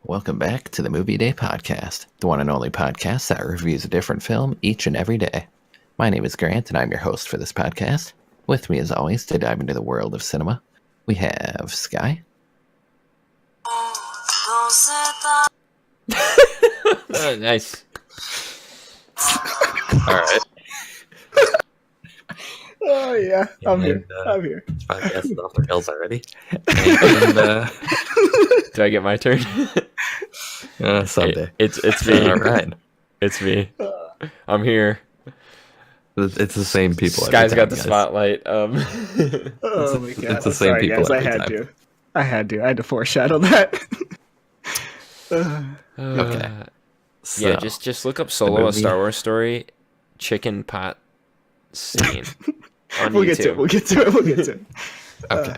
Welcome back to the Movie Day Podcast, the one and only podcast that reviews a different film each and every day. My name is Grant, and I'm your host for this podcast. With me, as always, to dive into the world of cinema, we have Sky. Nice. All right. Oh yeah, I'm here. I'm here. This podcast is off the rails already. And, do I get my turn? Someday. It's me. All right. It's me. I'm here. It's the same people. Sky's got the guys. spotlight. Oh my god, it's the same people guys. every I had time. to. I had to foreshadow that. Okay. So, Yeah, just look up Solo, a movie- Star Wars story, chicken pot scene on We'll YouTube. get to it. Okay.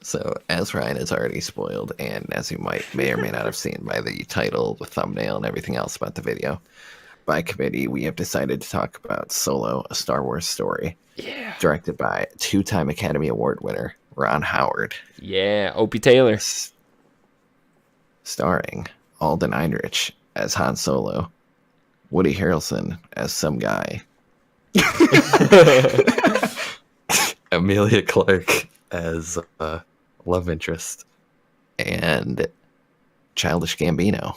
So, as Ryan has already spoiled, and as you may or may not have seen by the title, the thumbnail, and everything else about the video, by committee, we have decided to talk about Solo, a Star Wars story, Yeah. directed by two-time Academy Award winner Ron Howard, Yeah, Opie Taylor. starring Alden Ehrenreich as Han Solo, Woody Harrelson as some guy, Amelia Clark as love interest, and Childish Gambino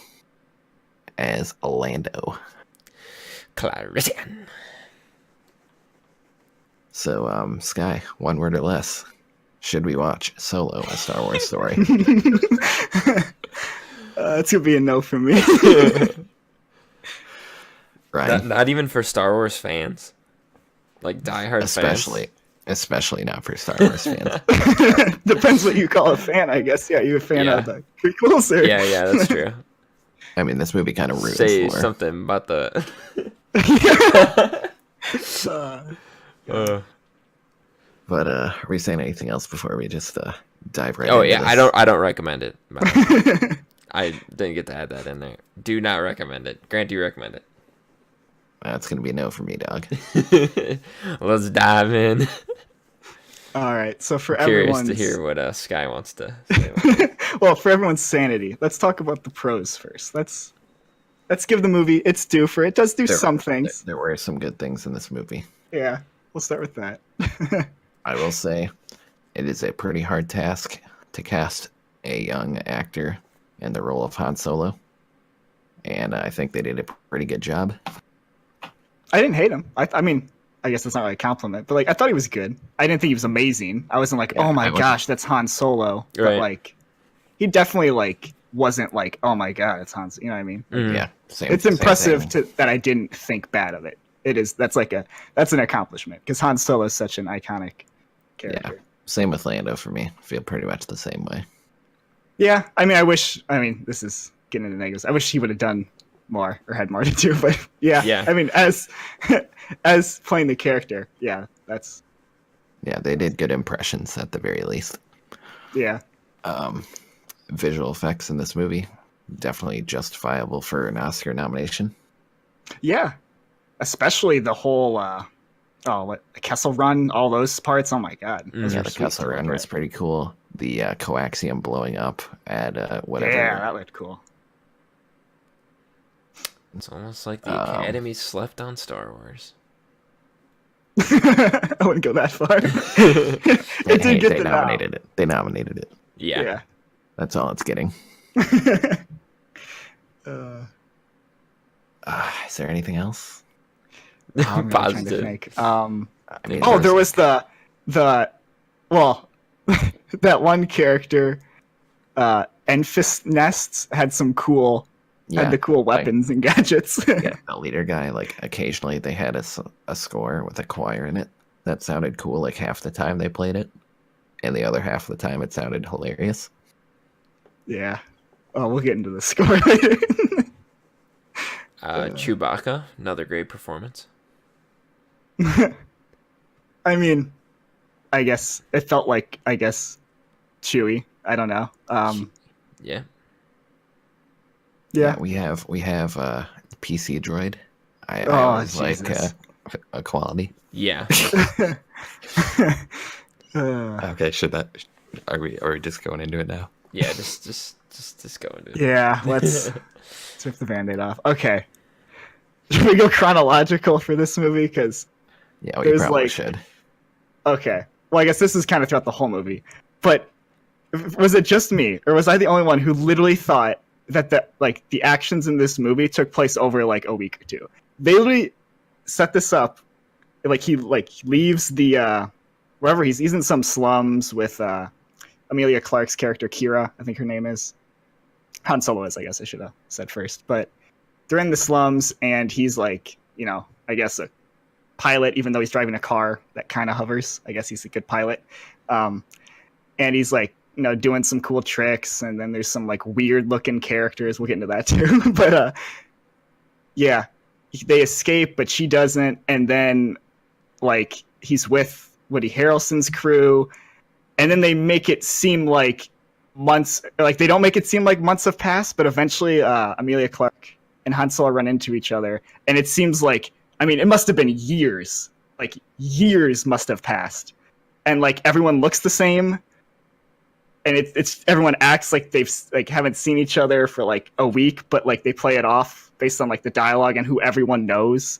as Lando. Claritian. So, Sky, one word or less. Should we watch Solo, a Star Wars story? It's gonna be a no for me. Ryan, Not even for Star Wars fans, like diehard fans. especially not for Star Wars fans. Depends what you call a fan, I guess. Yeah, you a fan Yeah. of the prequels, or Yeah, that's true. I mean, this movie kind of ruins Say lore. something about the. But are we saying anything else before we just dive right Oh into yeah, this? I don't recommend it. by the way. I didn't get to add that in there. Do not recommend it. Grant, do you recommend it? That's gonna be a no for me, dog. Let's dive in. All right. So for Curious everyone's to hear what Sky wants to say. About it. well, for everyone's sanity, let's talk about the pros first. Let's give the movie its due, for it does do some things. There were some good things in this movie. Yeah, we'll start with that. I will say, it is a pretty hard task to cast a young actor in the role of Han Solo, and I think they did a pretty good job. I didn't hate him. I mean, I guess that's not really a compliment, but like I thought he was good. I didn't think he was amazing. I wasn't like, Yeah, oh my I wasn't- gosh, that's Han Solo. But Right. like, he definitely like wasn't like, oh my god, it's Han. You know what I mean? Mhm. Yeah, same. It's same impressive thing. that I didn't think bad of it. It is. That's an accomplishment, because Han Solo is such an iconic character. Same with Lando for me. I feel pretty much the same way. Yeah, I mean, this is getting into negatives. I wish he would have done more or had more to do, but yeah. Yeah. I mean, as playing the character, yeah, that's Yeah, they did good impressions at the very least. yeah. Visual effects in this movie definitely justifiable for an Oscar nomination. Yeah. Especially the whole the Kessel Run, all those parts. Oh my god. Those Yeah, were the sweet Kessel to Run look was at. pretty cool. The coaxium blowing up at whatever. Yeah, that looked cool. It's almost like the Um, Academy slept on Star Wars. I wouldn't go that far. It did get they the nominated it. They nominated it. Yeah. Yeah. That's all it's getting. Uh, Is there anything else? I'm really trying to Positive. think. I mean, Oh, there was the well, that one character, Enfys Nests had some cool had the cool like- weapons and gadgets. yeah, the leader guy. Like occasionally they had a score with a choir in it that sounded cool. Like half the time they played it, and the other half of the time it sounded hilarious. Yeah. Oh, we'll get into the score later. Chewbacca, another great performance. I mean, I guess it felt like Chewie. I don't know. Yeah. Yeah. we have PC droid. I Oh, always like Jesus. equality. Yeah. Uh, Okay, are we just going into it now? Yeah, just Just go into it. Yeah, let's rip the Band-Aid off. Okay. Should we go chronological for this movie? Because Yeah, we there's probably like, should. okay. Well, I guess this is kind of throughout the whole movie. But was it just me, or was I the only one who literally thought that the actions in this movie took place over like a week or two? They literally set this up, like he leaves the wherever he's in some slums with Amelia Clark's character Kira, I think her name is. Han Solo is, I guess I should have said first, but they're in the slums and he's like, I guess a pilot, even though he's driving a car that kind of hovers. I guess he's a good pilot. And he's like, doing some cool tricks, and then there's some like weird looking characters. We'll get into that too. But yeah, they escape, but she doesn't. And then like he's with Woody Harrelson's crew, and then they make it seem like months, like they don't make it seem like months have passed, but eventually Amelia Clark and Han Solo run into each other, and it seems like, it must have been years. Like years must have passed, and like everyone looks the same. And it's everyone acts like they've like haven't seen each other for like a week, but like they play it off based on like the dialogue and who everyone knows.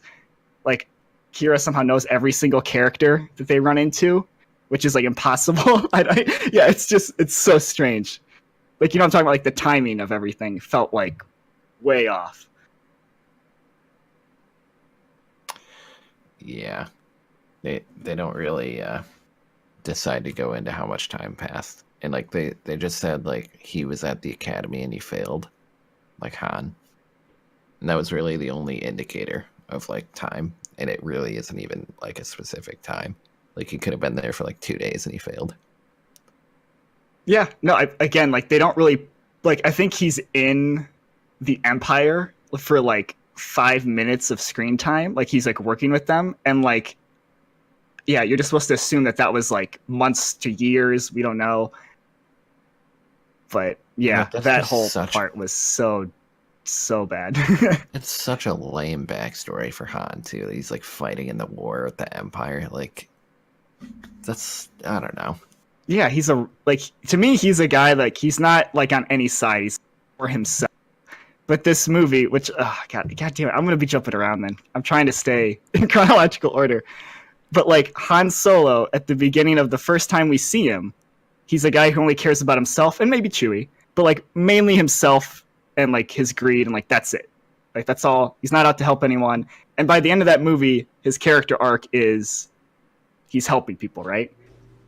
Like Kira somehow knows every single character that they run into, which is like impossible. Yeah, it's so strange. Like, I'm talking about, like the timing of everything felt like way off. Yeah, they don't really decide to go into how much time passed. And like they just said like he was at the academy and he failed, like Han. And that was really the only indicator of like time. And it really isn't even like a specific time. Like he could have been there for like 2 days and he failed. Yeah, no, again, like they don't really, like I think he's in the Empire for like 5 minutes of screen time. Like he's like working with them, and like, yeah, you're just supposed to assume that was like months to years. We don't know. But yeah, that whole part was so bad. It's such a lame backstory for Han too. He's like fighting in the war with the Empire. Like that's, I don't know. Yeah, to me he's a guy like he's not like on any side. He's for himself. But this movie, which God damn it, I'm gonna be jumping around then. I'm trying to stay in chronological order. But like Han Solo at the beginning of the first time we see him, he's a guy who only cares about himself and maybe Chewie, but like mainly himself and like his greed, and like that's it. Like that's all. He's not out to help anyone. And by the end of that movie, his character arc is he's helping people, right?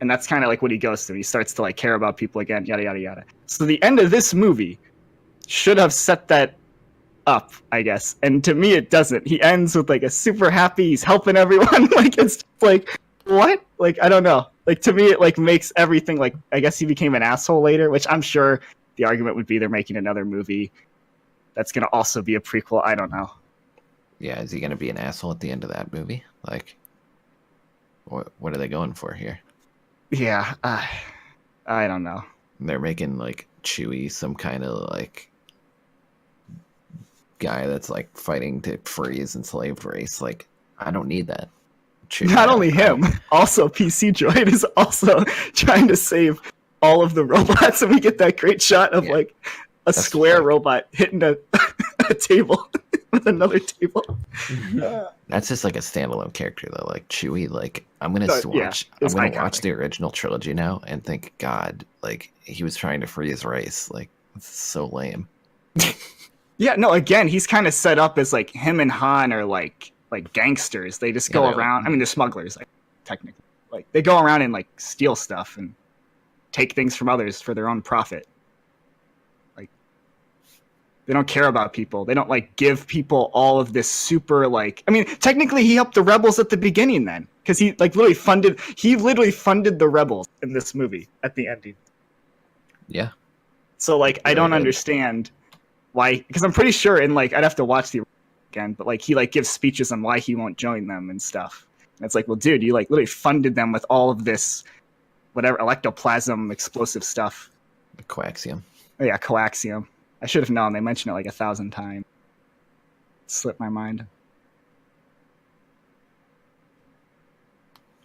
And that's kind of like what he goes through. He starts to like care about people again, yada yada yada. So the end of this movie should have set that up, I guess. And to me, it doesn't. He ends with like a super happy. He's helping everyone. Like it's just like, what? Like I don't know. Like to me, it like makes everything like, I guess he became an asshole later, which I'm sure the argument would be they're making another movie that's gonna also be a prequel. I don't know. Yeah, is he gonna be an asshole at the end of that movie? Like, what are they going for here? Yeah, I don't know. They're making like Chewie some kind of like guy that's like fighting to free his enslaved race. Like, I don't need that. Chewie, Not only him, also PC Droid is also trying to save all of the robots, and we get that great shot of like a square robot hitting a table with another table. That's just like a standalone character though. Like Chewie, like I'm gonna watch the original trilogy now and think, God, like he was trying to free his race. Like it's so lame. Yeah, no, again, he's kind of set up as like him and Han are like gangsters. They just go around. I mean, they're smugglers, like technically. Like they go around and like steal stuff and take things from others for their own profit. Like they don't care about people. They don't like give people all of this super like. I mean, technically, he helped the rebels at the beginning then, because he like literally funded the rebels in this movie at the ending. Yeah. So like, I don't understand why, because I'm pretty sure in like I'd have to watch the again, but like he like gives speeches on why he won't join them and stuff. And it's like, well, dude, you like literally funded them with all of this, whatever ectoplasm explosive stuff. Coaxium. Oh yeah, coaxium. I should have known. They mentioned it like 1,000 times. It slipped my mind.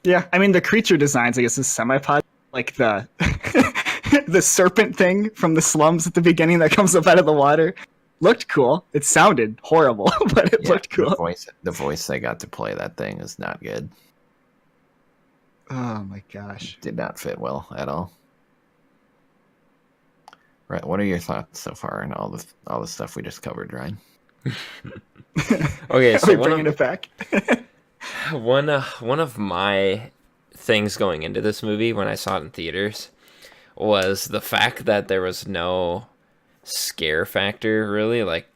Yeah, I mean the creature designs, I guess, is semi-pod. Like the the serpent thing from the slums at the beginning that comes up out of the water looked cool. It sounded horrible, but it looked cool. The voice they got to play that thing is not good. Oh my gosh. Did not fit well at all. Right, what are your thoughts so far on all the stuff we just covered, Ryan? Okay, Are so we bringing it back? one of my things going into this movie when I saw it in theaters was the fact that there was no scare factor, really. Like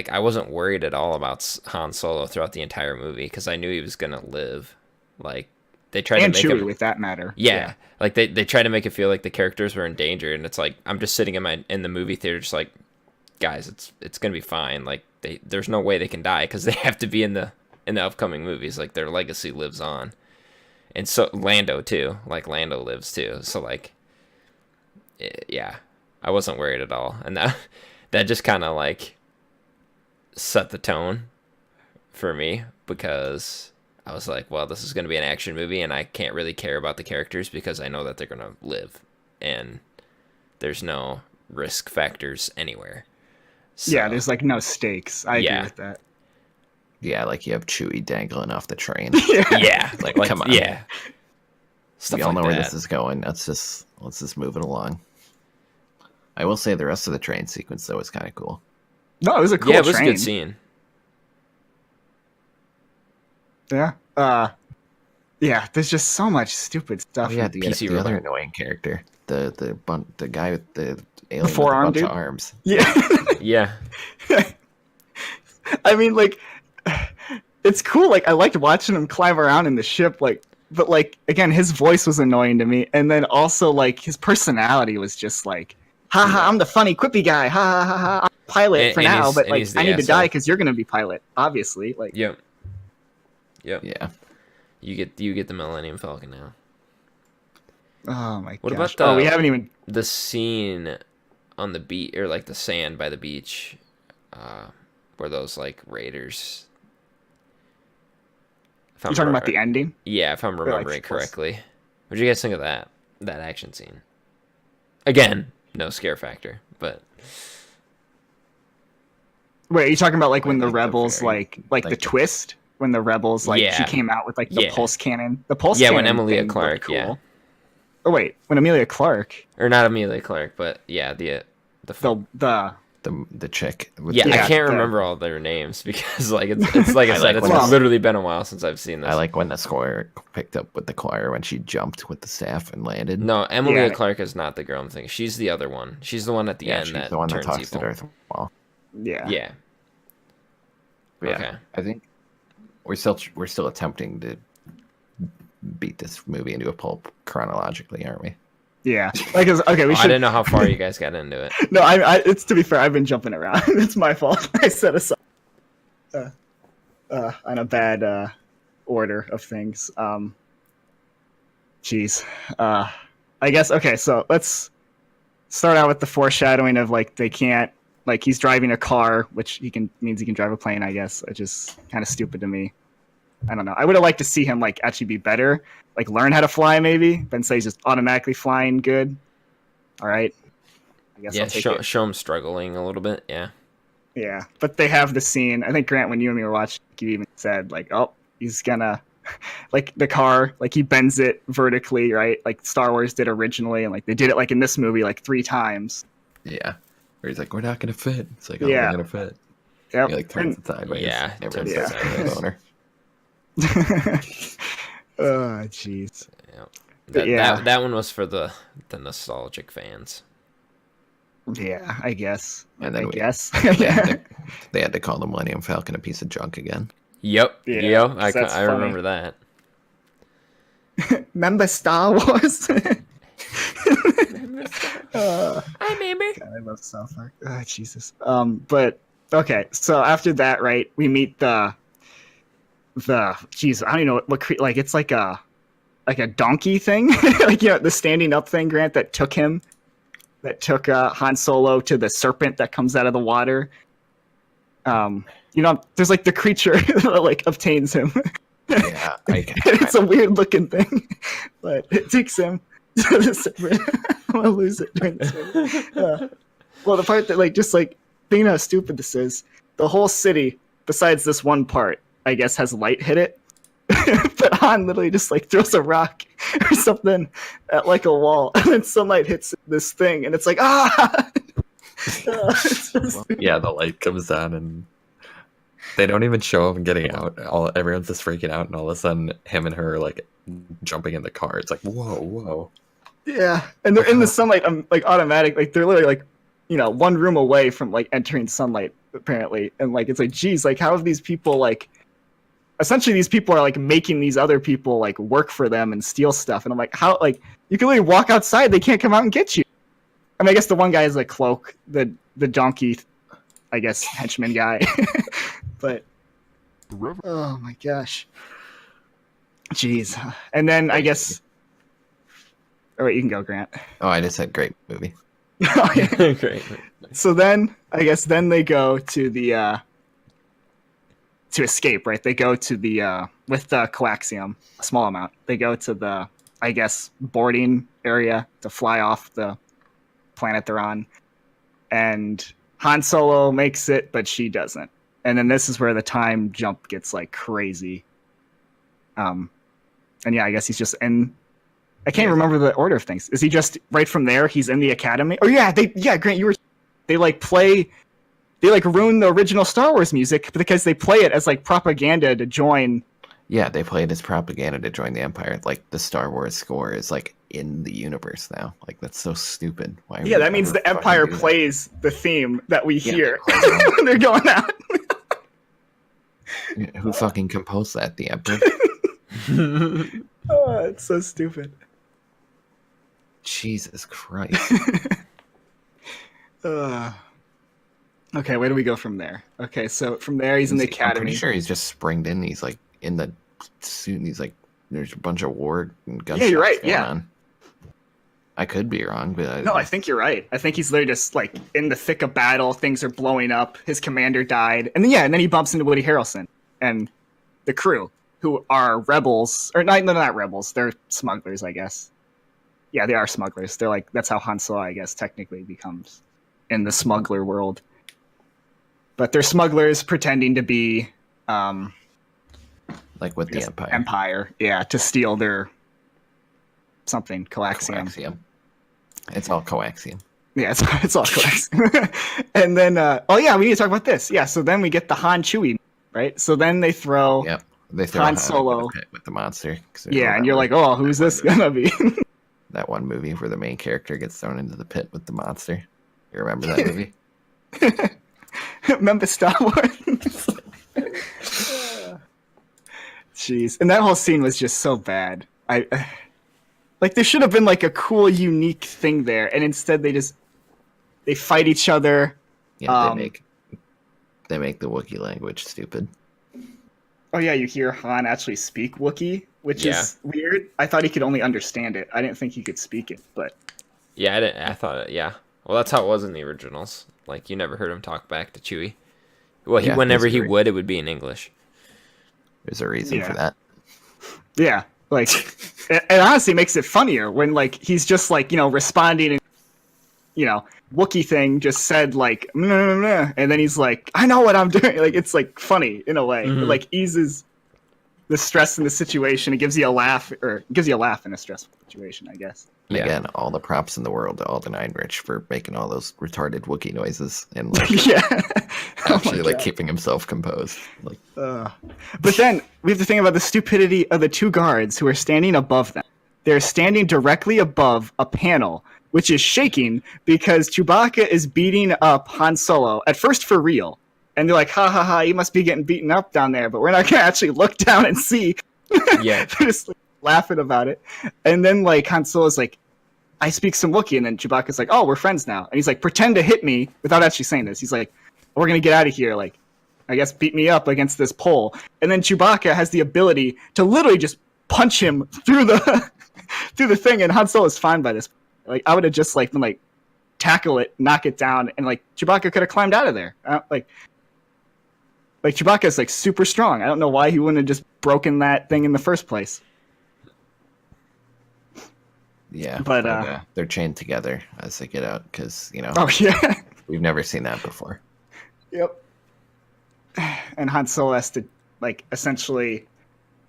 I wasn't worried at all about Han Solo throughout the entire movie because I knew he was gonna live. Like they tried And to make Chewie, him, with that matter. yeah. Like they tried to make it feel like the characters were in danger, and it's like I'm just sitting in the movie theater, just like, guys, it's gonna be fine. Like there's no way they can die because they have to be in the upcoming movies. Like their legacy lives on, and so Lando too. Like Lando lives too. So like, yeah, I wasn't worried at all, and that just kind of like set the tone for me because I was like, well, this is going to be an action movie, and I can't really care about the characters because I know that they're going to live, and there's no risk factors anywhere. So, Yeah, there's like no stakes. I agree with that. Yeah, like you have Chewie dangling off the train. yeah, like come on. Yeah, stuff We all like know that. where this is going. Let's just move it along. I will say the rest of the train sequence though was kind of cool. No, it was a cool Yeah, it was train. a good scene. Yeah. Yeah, there's just so much stupid stuff. Oh, yeah, the PC other robot. annoying character, the guy with the alien forearm with a bunch dude? of arms. Yeah. Yeah, I mean, like, it's cool. Like, I liked watching him climb around in the ship, like, but like, again, his voice was annoying to me, and then also like his personality was just like, ha ha, I'm the funny quippy guy, ha ha ha ha, I'm pilot And- for and now, he's- but and like, he's the I need to asshole. die because you're gonna be pilot, obviously. Like, yep. Yeah. You get the Millennium Falcon now. oh my god. What about Oh, we the- haven't even. The scene on the beach, or like the sand by the beach, where those like raiders. You talking about the ending? Yeah, if I'm like, remembering close. correctly. What do you guys think of that action scene? Again, no scare factor, but Wait, are you talking about like when I the think the rebels very- like like the the- twist when the rebels like she Yeah. came out with like the Yeah. pulse cannon? The pulse Yeah, cannon. when Emilia thing looked Clarke, cool. yeah. Oh wait, when Emilia Clarke, or not Emilia Clarke, but yeah, the The chick. With yeah, the- I Yeah, can't the- remember all their names because like it's like I I said, like it's when- literally been a while since I've seen this. I like when the squire picked up with the choir when she jumped with the staff and landed. No, Emilia Yeah. Clarke is not the girl I'm thinking. She's the other one. She's the one at the yeah, end she's that the one that turns talks evil. to Darth Maul. yeah. Yeah. But yeah, Okay. I think we're still attempting to beat this movie into a pulp chronologically, aren't we? Yeah. Like, okay, we Oh, I should. didn't know how far you guys got into it. No, I. It's to be fair, I've been jumping around. It's my fault. I set aside on a bad order of things. Jeez. I guess okay. So let's start out with the foreshadowing of like they can't like he's driving a car, which means he can drive a plane. I guess which is kind of stupid to me. I don't know. I would have liked to see him like actually be better, like learn how to fly maybe. Then say he's just automatically flying good. All right. I guess Yeah, I'll take it. show him struggling a little bit. Yeah. Yeah, but they have the scene. I think Grant, when you and me were watching, you even said like, "Oh, he's gonna like the car, like he bends it vertically, right? Like Star Wars did originally, and like they did it like in this movie like 3 times." Yeah. Where he's like, we're not gonna fit. It's like, oh, Yeah. we're gonna fit. Yep. He like turns it sideways. Yeah, Everyone's turns it got a sideways. boner. Oh, jeez. Yeah. Yeah. That one was for the nostalgic fans. Yeah, I guess. And then I we- guess. They had, Yeah. to, they had to call the Millennium Falcon a piece of junk again. Yep. Yeah, Yep. 'cause that's I funny. remember that. Remember Star Wars? I remember. God, I love South Park. Oh, Jesus. But okay, so after that, right, we meet the jeez, I don't even know like it's like a donkey thing, like the standing up thing, Grant, that took Han Solo to the serpent that comes out of the water. There's like the creature that like obtains him. Yeah, It's a weird looking thing, but it takes him. I'm gonna lose it during this movie. Well, the part that just thinking how stupid this is, the whole city, besides this one part, I guess has light hit it. But Han literally just throws a rock or something at a wall, and then sunlight hits this thing, and it's like Yeah, the light comes on, and they don't even show him getting out. Everyone's just freaking out, and all of a sudden, him and her are jumping in the car. It's like, whoa. Yeah, and they're in the sunlight. Automatic. They're literally one room away from entering sunlight apparently, and it's geez, how have these people essentially these people are making these other people work for them and steal stuff, and I'm how you can literally walk outside, they can't come out and get you. I mean, I guess the one guy is Cloak, the donkey, I guess henchman guy, but oh my gosh, jeez. And then I guess, oh wait, you can go, Grant. Oh, I just said great movie. Oh, yeah. Great. So then I guess they go to the to escape, right? They go to the with the coaxium, a small amount. They go to the, I guess, boarding area to fly off the planet they're on. And Han Solo makes it, but she doesn't. And then this is where the time jump gets crazy. And yeah, I guess he's just in. I can't remember the order of things. Is he just right from there? He's in the academy. Oh yeah, Grant, you were. They play. They ruin the original Star Wars music because they play it as propaganda to join. Yeah, they play it as propaganda to join the Empire. The Star Wars score is in the universe now. That's so stupid. Why? Yeah, that means the Empire plays the theme that we hear when they're going out. Who fucking composed that? The Emperor. Oh, it's so stupid. Jesus Christ. Okay, where do we go from there? Okay, so from there he's in the I'm academy. pretty sure he's just springed in. He's in the suit, and he's there's a bunch of war and gunshots. Yeah, you're right. Going Yeah. on. I could be wrong, but No, I think you're right. I think he's literally just in the thick of battle. Things are blowing up. His commander died, and then he bumps into Woody Harrelson and the crew, who are rebels, or no, not rebels. They're smugglers, I guess. Yeah, they are smugglers. They're that's how Han Solo, I guess, technically becomes in the smuggler world. But they're smugglers pretending to be, with the Empire. Empire, yeah, to steal their something coaxium. Coaxium. It's all coaxium. Yeah, it's all coaxium. And then, oh yeah, we need to talk about this. Yeah, so then we get the Han Chewie, right? So then they throw. Yep. They throw Han Solo in the pit with the monster. Yeah, and you're oh, who's this gonna be? That one movie where the main character gets thrown into the pit with the monster. You remember that movie? Remember Star Wars? Jeez, and that whole scene was just so bad. There should have been a cool, unique thing there, and instead they fight each other. Yeah, they make the Wookiee language stupid. Oh yeah, you hear Han actually speak Wookiee, which is weird. I thought he could only understand it. I didn't think he could speak it, but Yeah, I thought, yeah. Well, that's how it was in the originals. You never heard him talk back to Chewie. Well, whenever he would, it would be in English. There's a reason for that. Yeah, it honestly makes it funnier when he's just responding, and Wookiee thing just said "Meh," and then he's I know what I'm doing. It's funny in a way. Mm-hmm. It eases the stress in the situation. It gives you a laugh, in a stressful situation, I guess. And Yeah. again, all the props in the world to Alden Einrich for making all those retarded Wookiee noises and Yeah. actually keeping himself composed. But then we have to think about the stupidity of the two guards who are standing above them. They're standing directly above a panel which is shaking because Chewbacca is beating up Han Solo, at first for real. And they're ha ha ha, you must be getting beaten up down there, but we're not going to actually look down and see. Yeah. They're just laughing about it. And then Han Solo's I speak some Wookiee, and then Chewbacca's oh, we're friends now. And he's pretend to hit me without actually saying this. He's we're going to get out of here, I guess beat me up against this pole. And then Chewbacca has the ability to literally just punch him through the through the thing, and Han Solo's fine by this. I would have just been tackle it, knock it down, and Chewbacca could have climbed out of there. Chewbacca's super strong. I don't know why he wouldn't have just broken that thing in the first place. Yeah, But, they're chained together as they get out because oh yeah, we've never seen that before. yep. And Han Solo has to like essentially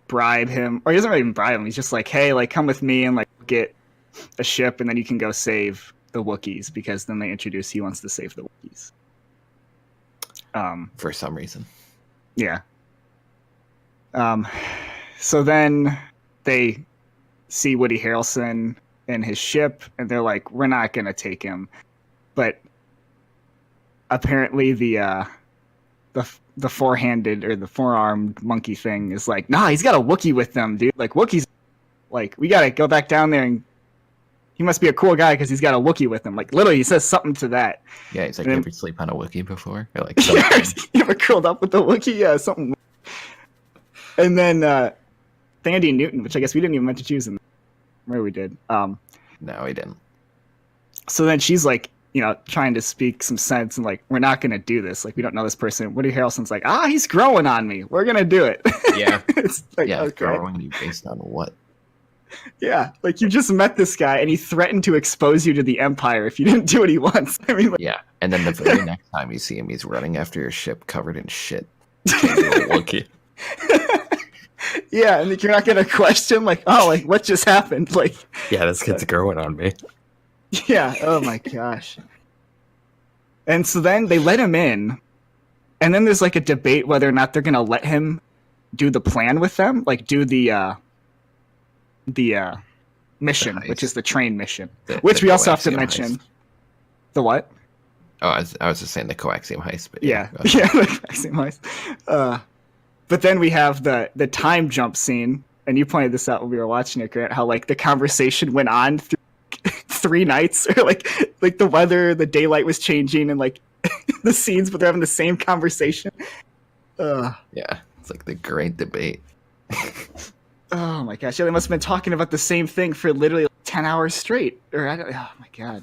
bribe him, or he doesn't really even bribe him. He's just like, hey, like come with me and like get a ship, and then you can go save the Wookiees, because then they introduce he wants to save the Wookiees. For some reason. Yeah. So then they see Woody Harrelson in his ship, and they're like, we're not gonna take him. But apparently the four-handed or the four-armed monkey thing is like, nah, he's got a Wookiee with them, dude. Like Wookiees, like we gotta go back down there, and he must be a cool guy because he's got a Wookiee with him. Like literally, he says something to that. Yeah, he's like, And then- ever sleep on a Wookiee before? Or like, Yeah, something. you ever curled up with the Wookiee? Yeah, something. And then Thandie Newton, which I guess we didn't even mention she was in. Where we did. No, he didn't. So then she's like, trying to speak some sense and like, we're not gonna do this. Like, we don't know this person. Woody Harrelson's like, he's growing on me. We're gonna do it. Yeah. It's like, Yeah, okay. growing you based on what? Yeah, like you just met this guy and he threatened to expose you to the Empire if you didn't do what he wants. I mean, like, Yeah, and then the very next time you see him, he's running after your ship covered in shit. Wookiee. yeah, and you're not gonna question like, like what just happened? Like, Yeah, this kid's growing on me. yeah. Oh my gosh. And so then they let him in, and then there's like a debate whether or not they're gonna let him do the plan with them, like do the mission, heist. which is the train mission, The- which the we also have to coaxium mention. heist. The what? Oh, I was just saying the coaxium heist, but Yeah, go ahead. yeah, the vaccine heist. But then we have the time jump scene, and you pointed this out when we were watching it, Grant. How like the conversation went on through 3 nights, or like the weather, the daylight was changing, and like the scenes, but they're having the same conversation. Yeah, it's like the great debate. Oh my gosh! Yeah, they must have been talking about the same thing for literally like 10 hours straight. Oh my god!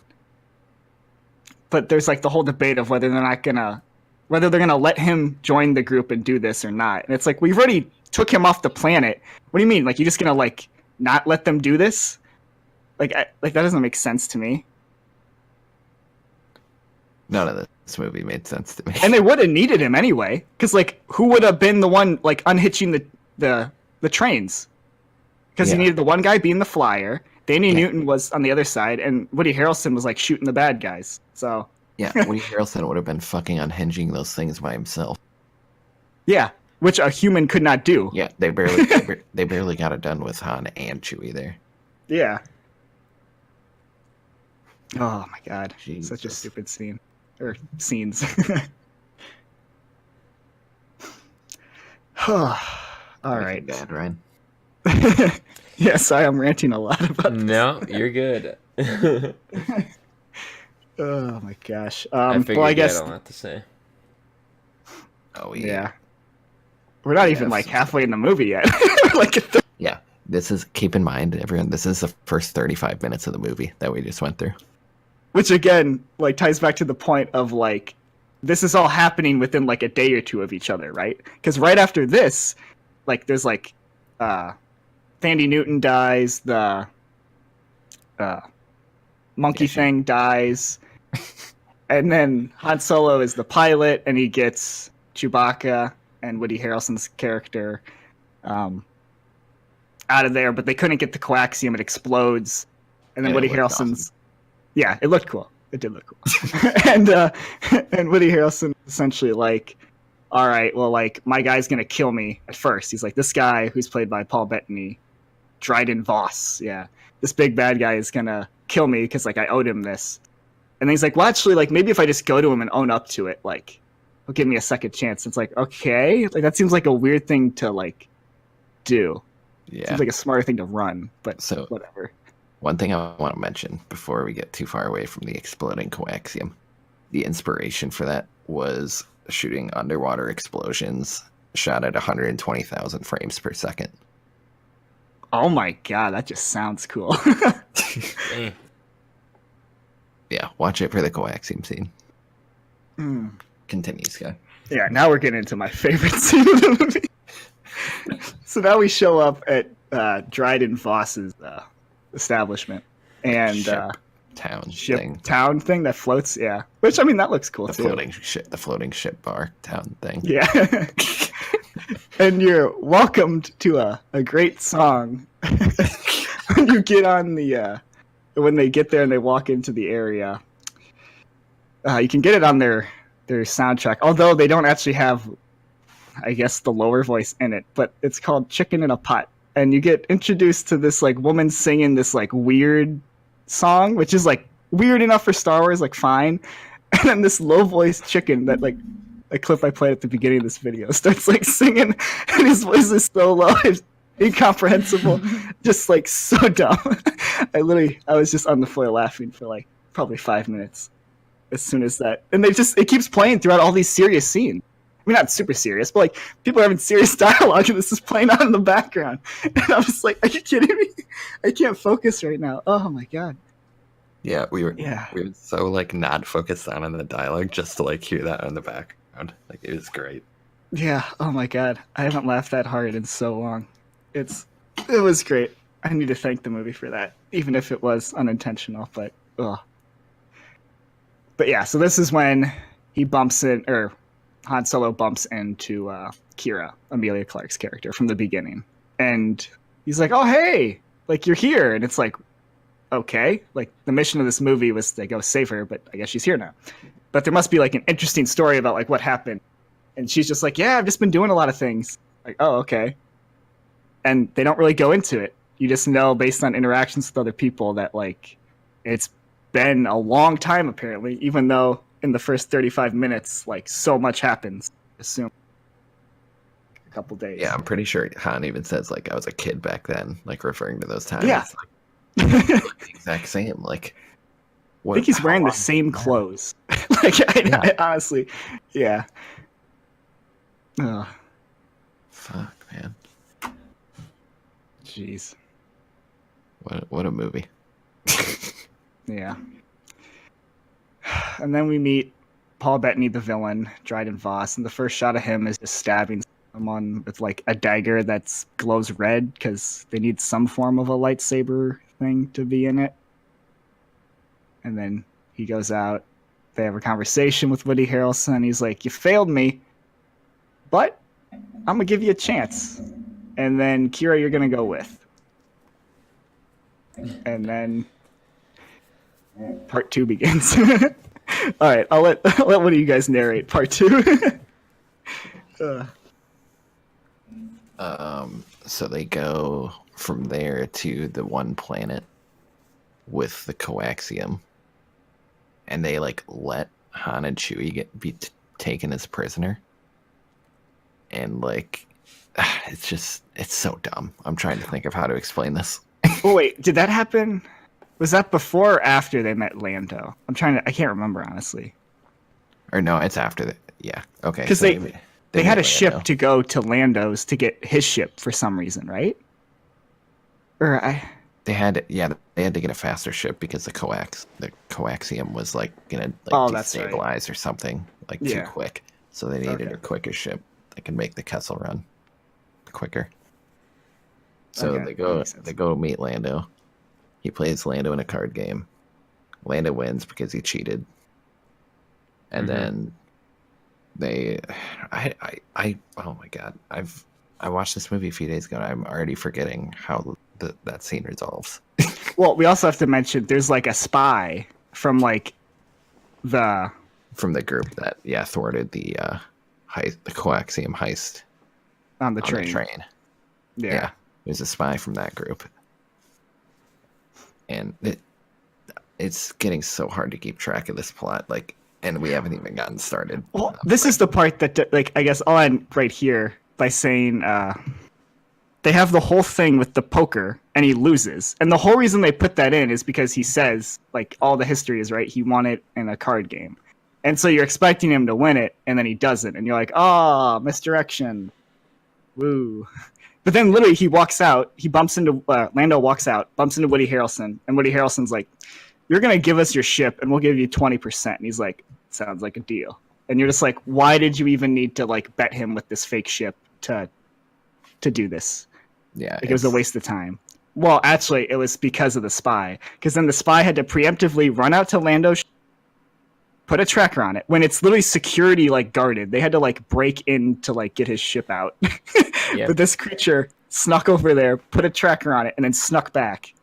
But there's like the whole debate of whether they're gonna let him join the group and do this or not. And it's like, we've already took him off the planet. What do you mean? Like you're just gonna like not let them do this? Like that doesn't make sense to me. None of this movie made sense to me. And they would have needed him anyway, because like who would have been the one like unhitching the trains? Because Yeah. he needed the one guy being the flyer. Danny Yeah. Newton was on the other side, and Woody Harrelson was like shooting the bad guys. So Yeah, Woody Harrelson would have been fucking unhinging those things by himself. yeah, which a human could not do. Yeah, they barely got it done with Han and Chewie there. Yeah. Oh my god, such a Jesus. stupid scene or scenes. All right. Bad, Ryan. Yes, I am ranting a lot about. No, you're good. Oh my gosh. I figured well, I you guess had a lot to say. Oh yeah. We're not even Yes. like halfway in the movie yet. Like Yeah, this is, keep in mind, everyone, this is the first 35 minutes of the movie that we just went through. which again like ties back to the point of like this is all happening within like a day or two of each other, right? Because right after this, like there's like Thandie Newton dies, the monkey Yeah, she- thing dies, and then Han Solo is the pilot, and he gets Chewbacca and Woody Harrelson's character out of there, but they couldn't get the coaxium; it explodes, and then And it Woody looked Harrelson's. Yeah, it looked cool. It did look cool. and Woody Harrelson essentially like, all right, well, like my guy's gonna kill me at first. He's like, this guy who's played by Paul Bettany, Dryden Voss. Yeah, this big bad guy is gonna kill me because like I owed him this. And then he's like, well, actually, like maybe if I just go to him and own up to it, like he'll give me a second chance. It's like, okay, like that seems like a weird thing to like do. Yeah. Seems like a smarter thing to run, but So whatever. one thing I want to mention before we get too far away from the exploding coaxium, the inspiration for that was shooting underwater explosions shot at 120,000 frames per second. Oh my god, that just sounds cool. Dang. Yeah, watch it for the coaxium scene. Hmm. Continue, Sky. Yeah, now we're getting into my favorite scene of the movie. So now we show up at Dryden Voss's establishment, and Ship town ship thing. town thing that floats. Yeah, which I mean that looks cool The too. floating ship bar town thing. Yeah. And you're welcomed to a great song when you get on the when they get there and they walk into the area. You can get it on their soundtrack, although they don't actually have, I guess, the lower voice in it. But it's called "Chicken in a Pot," and you get introduced to this like woman singing this like weird song, which is like weird enough for Star Wars, like fine. And then this low voice chicken that like a clip I played at the beginning of this video starts like singing, and his voice is so low, it's incomprehensible, just like so dumb. I was just on the floor laughing for like probably 5 minutes as soon as that, and it keeps playing throughout all these serious scenes. I mean, not super serious, but like people are having serious dialogue, and this is playing on in the background. And I'm just like, are you kidding me? I can't focus right now. Oh my god. Yeah, we were Yeah. so like not focused on the dialogue just to like hear that in the background. Like it was great. Yeah. Oh my god. I haven't laughed that hard in so long. It was great. I need to thank the movie for that, even if it was unintentional. But yeah. So this is when Han Solo bumps into Kira, Emilia Clarke's character from the beginning, and he's like, "Oh hey, like you're here," and it's like, okay, like the mission of this movie was to go save her, but I guess she's here now. But there must be like an interesting story about like what happened. And she's just like, yeah, I've just been doing a lot of things. Like, oh, okay. And they don't really go into it. You just know based on interactions with other people that like it's been a long time apparently, even though in the first 35 minutes, like so much happens. Assume a couple days. Yeah, I'm pretty sure Han even says like I was a kid back then, like referring to those times. Yeah. Like, the exact same. Like, I think he's wearing the same clothes. Like, I honestly, yeah. Fuck, man. Jeez. What a movie. Yeah. And then we meet Paul Bettany, the villain, Dryden Voss, and the first shot of him is just stabbing someone with like a dagger that's glows red because they need some form of a lightsaber thing to be in it. And then he goes out. They have a conversation with Woody Harrelson. He's like, "You failed me, but I'm gonna give you a chance." And then Kira, you're gonna go with. And then part 2 begins. All right, I'll let one of you guys narrate part 2. So they go from there to the one planet with the coaxium, and they like let Han and Chewie be taken as prisoner, and like it's so dumb. I'm trying to think of how to explain this. Oh wait, did that happen? Was that before or after they met Lando? I can't remember honestly. Or no, it's after that. Yeah, okay. Because so they had a met ship Lando. to go to Lando's to get his ship for some reason, right? They had to get a faster ship because the coaxium was like gonna Oh, like that's right. destabilize or something like too Yeah. quick. So they needed Okay. a quicker ship that can make the Kessel Run quicker. So Okay, they that makes sense. go meet Lando. He plays Lando in a card game. Lando wins because he cheated. And then oh my god, I watched this movie a few days ago and I'm already forgetting how that scene resolves. Well, we also have to mention there's like a spy from like the From the group that thwarted the coaxium heist on the on train. the train. Yeah. There's a spy from that group. And it's getting so hard to keep track of this plot, like, and we haven't even gotten started. Well, this is the part that, like, I guess I'll end right here by saying they have the whole thing with the poker, and he loses. And the whole reason they put that in is because he says, like, all the history is right. He won it in a card game. And so you're expecting him to win it, and then he doesn't. And you're like, oh, misdirection. Woo. But then literally he walks out, he bumps into, Lando walks out, bumps into Woody Harrelson, and Woody Harrelson's like, "You're going to give us your ship and we'll give you 20%. And he's like, "Sounds like a deal." And you're just like, why did you even need to like bet him with this fake ship to do this? Yeah. Like, it was a waste of time. Well, actually, it was because of the spy. Because then the spy had to preemptively run out to Lando's, put a tracker on it when it's literally security like guarded. They had to like break in to like get his ship out. Yeah. But this creature snuck over there, put a tracker on it, and then snuck back.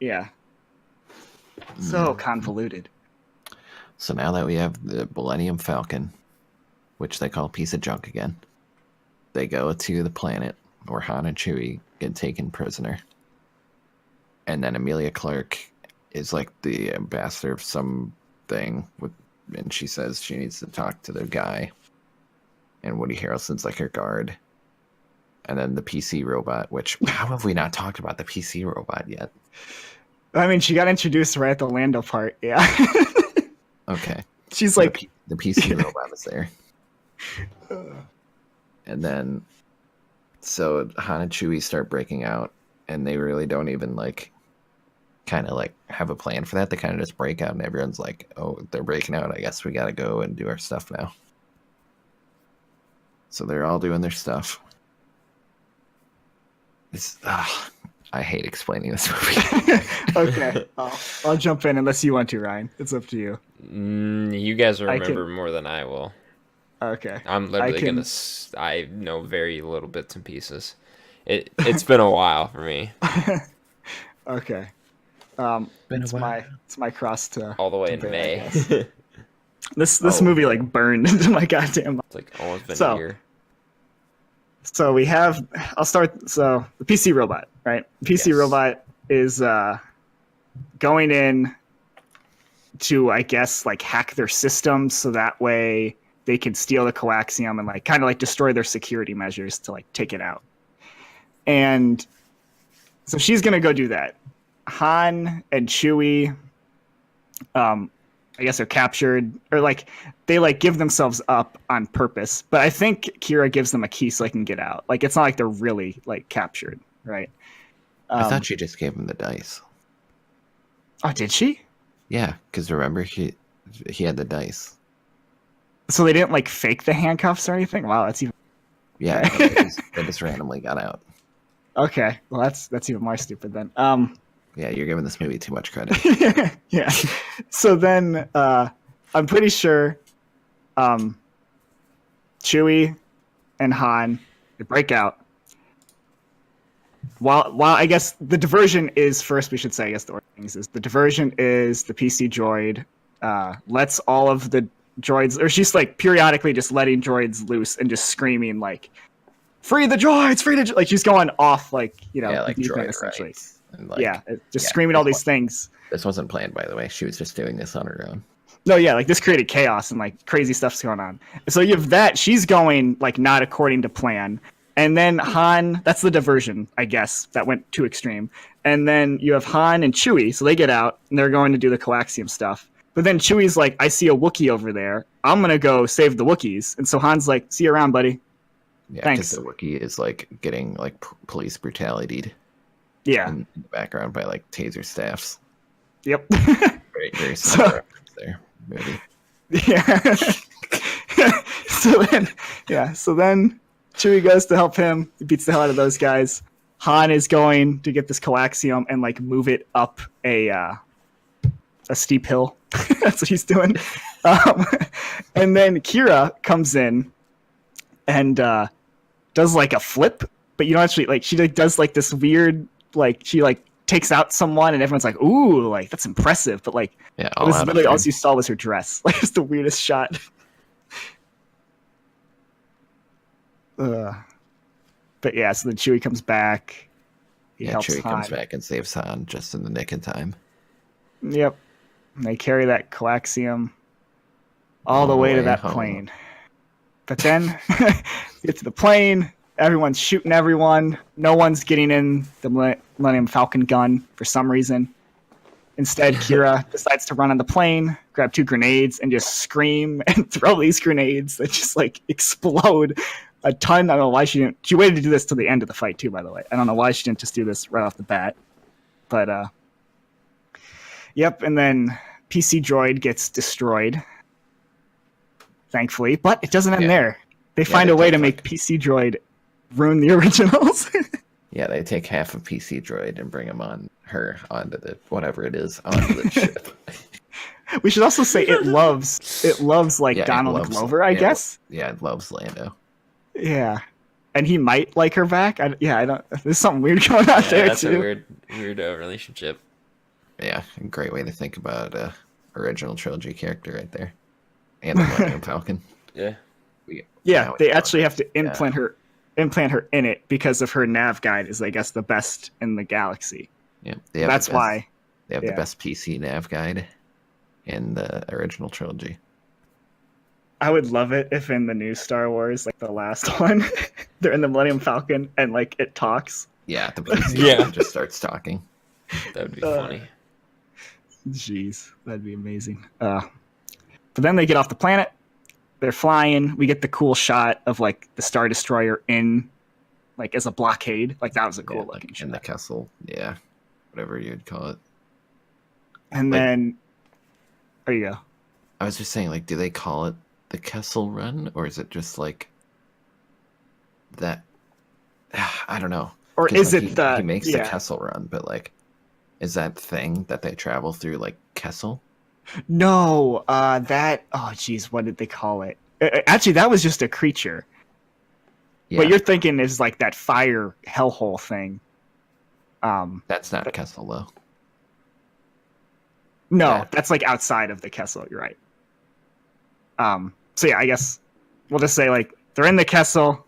Yeah. So convoluted. So now that we have the Millennium Falcon, which they call a piece of junk again, they go to the planet where Han and Chewie get taken prisoner. And then Amelia Clark is like the ambassador of something, and she says she needs to talk to the guy. And Woody Harrelson's like her guard. And then the PC robot, which, how have we not talked about the PC robot yet? I mean, she got introduced right at the Lando part. Yeah. Okay. She's like, the PC robot is there. And then, so Han and Chewie start breaking out, and they really don't even like, kind of like have a plan for that. They kind of just break out, and everyone's like, "Oh, they're breaking out. I guess we gotta go and do our stuff now." So they're all doing their stuff. It's, I hate explaining this movie. okay, I'll jump in unless you want to, Ryan. It's up to you. You guys will remember more than I will. Okay. I'm literally gonna. I know very little bits and pieces. It's been a while for me. Okay. It's my cross to all the way to in bear, May. This movie like burned into my goddamn mind. It's like almost been a year. So we have. I'll start. So the PC robot, right? PC robot is going in to, I guess, like hack their systems so that way they can steal the coaxium and like kind of like destroy their security measures to like take it out. And so she's gonna go do that. Han and Chewie, I guess, are captured, or like they like give themselves up on purpose. But I think Kira gives them a key so they can get out. Like it's not like they're really like captured, right? I thought she just gave him the dice. Oh, did she? Yeah, because remember he had the dice. So they didn't like fake the handcuffs or anything. Wow, that's even. Yeah, they just randomly got out. Okay, well that's even more stupid then. Yeah, you're giving this movie too much credit. Yeah. So then I'm pretty sure Chewie and Han, they break out. While I guess the diversion is, first we should say, I guess the order of things is the diversion is the PC droid lets all of the droids, or she's like periodically just letting droids loose and just screaming like, free the droids, like she's going off like, you know, like defense, droid essentially. rights. And like, just screaming all these things. This wasn't planned, by the way. She was just doing this on her own. No, yeah, like this created chaos and like crazy stuff's going on. So you have that, she's going like not according to plan. And then Han, that's the diversion, I guess, that went too extreme. And then you have Han and Chewie, so they get out and they're going to do the coaxium stuff. But then Chewie's like, I see a Wookiee over there. I'm going to go save the Wookiees. And so Han's like, see you around, buddy. Yeah, thanks. Because the Wookiee is like getting like police brutality. Yeah. In the background by like taser staffs. Yep. Very similar there, maybe. Yeah. So then Chewie goes to help him. He beats the hell out of those guys. Han is going to get this coaxium and like move it up a steep hill. That's what he's doing. And then Kira comes in and does like a flip, but you don't actually like, she like does like this weird, like she like takes out someone and everyone's like, ooh, like that's impressive. But like, yeah, it was literally all you saw was her dress. Like it's the weirdest shot. But yeah, so then Chewie comes back. He helps Chewie Han. comes back and saves Han just in the nick of time. Yep. And they carry that coaxium all the way to that plane. But then get to the plane, everyone's shooting everyone. No one's getting in the Millennium Falcon gun for some reason. Instead, Kira decides to run on the plane, grab 2 grenades, and just scream and throw these grenades that just like explode a ton. I don't know why she didn't. She waited to do this till the end of the fight too, by the way. I don't know why she didn't just do this right off the bat. But yep, and then PC droid gets destroyed. Thankfully, but it doesn't end there. They find a way to make PC droid ruin the originals. Yeah, they take half of PC Droid and bring him onto the whatever it is onto the ship. We should also say it loves like Yeah, it Donald loves- Glover, I yeah, guess. Yeah, it loves Lando. Yeah, and he might like her back. I don't. There's something weird going on Yeah, there that's too. a weird relationship. Yeah, a great way to think about original trilogy character right there, and the Millennium Falcon. Yeah. Yeah, now they it's actually going- have to implant her in it because of her nav guide is, I guess, the best in the galaxy. Yeah, they have the That's best- why. they have yeah. the best PC nav guide in the original trilogy. I would love it if in the new Star Wars, like the last one, they're in the Millennium Falcon and like it talks. Yeah, the PC Yeah. one just starts talking. That would be Uh, funny. Jeez, that'd be amazing. But then they get off the planet. They're flying. We get the cool shot of like the Star Destroyer in, like as a blockade. Like that was a cool Yeah, looking in the shot. castle. Yeah, whatever you'd call it. And like- then, there you go. I was just saying, like, do they call it the Kessel Run, or is it just like that? I don't know. Or 'Cause, is like, it the? he makes the yeah. Kessel Run, but like, is that thing that they travel through like Kessel? No, that. Oh, geez, what did they call it? Actually, that was just a creature. Yeah, What you're thinking is like that fire hellhole thing. that's not Kessel though. No, Yeah. that's like outside of the Kessel. You're right. So yeah, I guess we'll just say like they're in the Kessel.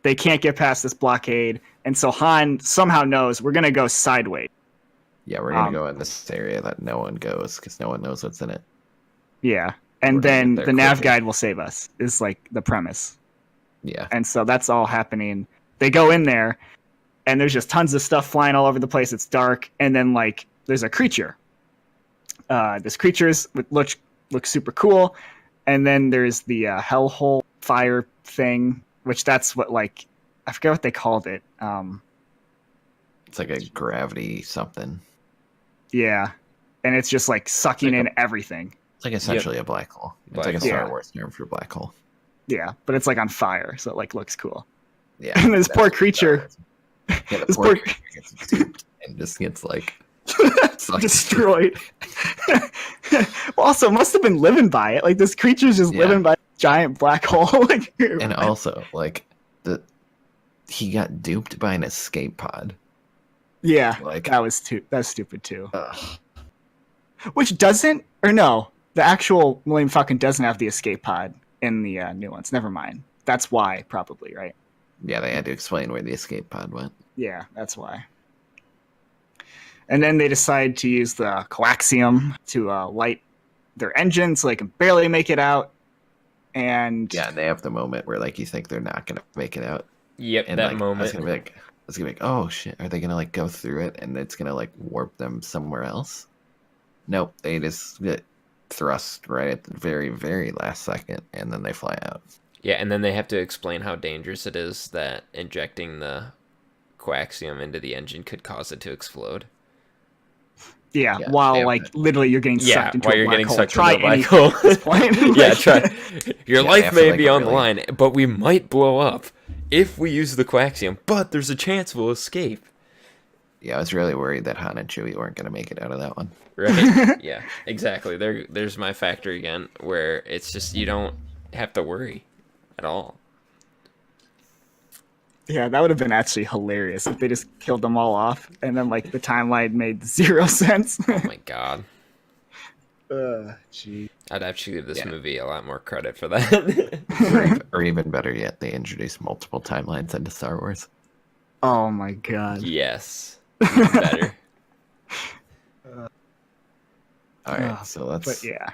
They can't get past this blockade, and so Han somehow knows we're gonna go sideways. Yeah, we're gonna Um, go in this area that no one goes because no one knows what's in it. Yeah, We're and gonna then get the there nav quicker. guide will save us. Is like the premise, Yeah, and so that's all happening. They go in there, and there's just tons of stuff flying all over the place. It's dark, and then like there's a creature. This creature's looks super cool, and then there's the hellhole fire thing, which that's what like I forget what they called it. it's like a gravity something. Yeah, and it's just like sucking Like in everything. It's like essentially a black hole. It's Black like a hole. Star Yeah. Wars term for black hole. Yeah, but it's like on fire, so it like looks cool. Yeah, And this that's poor what Star creature- Wars is. Yeah, the this poor poor- creature gets duped and just gets like sucked. Destroyed. Well, also, must have been living by it. Like this creature's just Yeah. living by a giant black hole. Like, And also, like he got duped by an escape pod. yeah, Like, that's stupid too. ugh. Which doesn't, or no, the actual Millennium Falcon doesn't have the escape pod in the new ones. Never mind. That's why, probably, right? Yeah, they had to explain where the escape pod went. Yeah, that's why. And then they decide to use the coaxium to light their engine so they can barely make it out. And Yeah, and they have the moment where like you think they're not gonna make it out, Yep, and that like I was moment. gonna be like, oh shit, are they gonna like go through it and it's gonna like warp them somewhere else? Nope, they just get thrust right at the very, very last second, and then they fly out. Yeah, and then they have to explain how dangerous it is that injecting the coaxium into the engine could cause it to explode. yeah, Yeah, while yeah, like but- literally you're getting Yeah, sucked into while a you're black getting hole. sucked Try into a black anything hole. at this point. Yeah, Like, try. Your Yeah, they life have to, may like, be on the really- line, but we might blow up if we use the coaxium. But there's a chance we'll escape. Yeah, I was really worried that Han and Chewie weren't gonna make it out of that one. Right? Yeah, exactly. There's my factor again, where it's just you don't have to worry at all. Yeah, that would have been actually hilarious if they just killed them all off, and then like the timeline made zero sense. Oh my god. Gee. I'd actually give this Yeah. movie a lot more credit for that. Or even better yet, they introduced multiple timelines into Star Wars. Oh my god. Yes. Even better. All right, Oh, so let's. But yeah,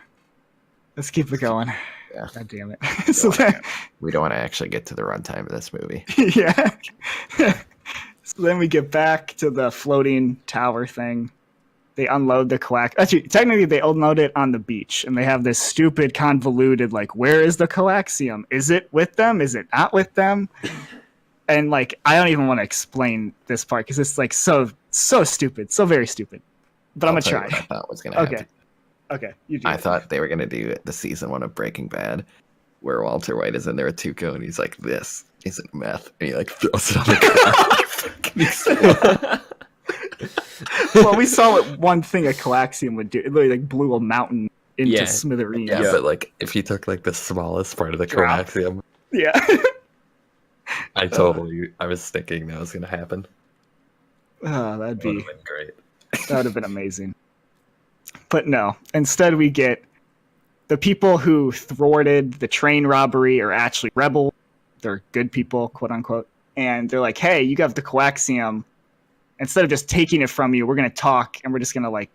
let's keep it going. Yeah. God damn it. We So don't wanna- then, we don't want to actually get to the runtime of this movie. yeah. So then we get back to the floating tower thing. They unload the coax. Actually, technically, they unload it on the beach, and they have this stupid, convoluted, like, where is the coaxium? Is it with them? Is it not with them? And like, I don't even want to explain this part because it's like so stupid, so very stupid. But I'm I'll gonna tell you try. what I thought was gonna Okay. happen. Okay, you do. I it. thought they were gonna do the season 1 of Breaking Bad, where Walter White is in there with Tuco, and he's like this, He's in meth. And he like throws it on the ground. Well, we saw what one thing a coaxium would do. It literally like blew a mountain into Yeah. smithereens. Yeah, but like if he took like the smallest part of the Drop. coaxium, Yeah. I was thinking that was gonna happen. Oh, That would have been great. that would have been amazing. But no. Instead, we get the people who thwarted the train robbery are actually rebels. They're good people, quote unquote. And they're like, hey, you have the coaxium. Instead of just taking it from you, we're going to talk and we're just going to like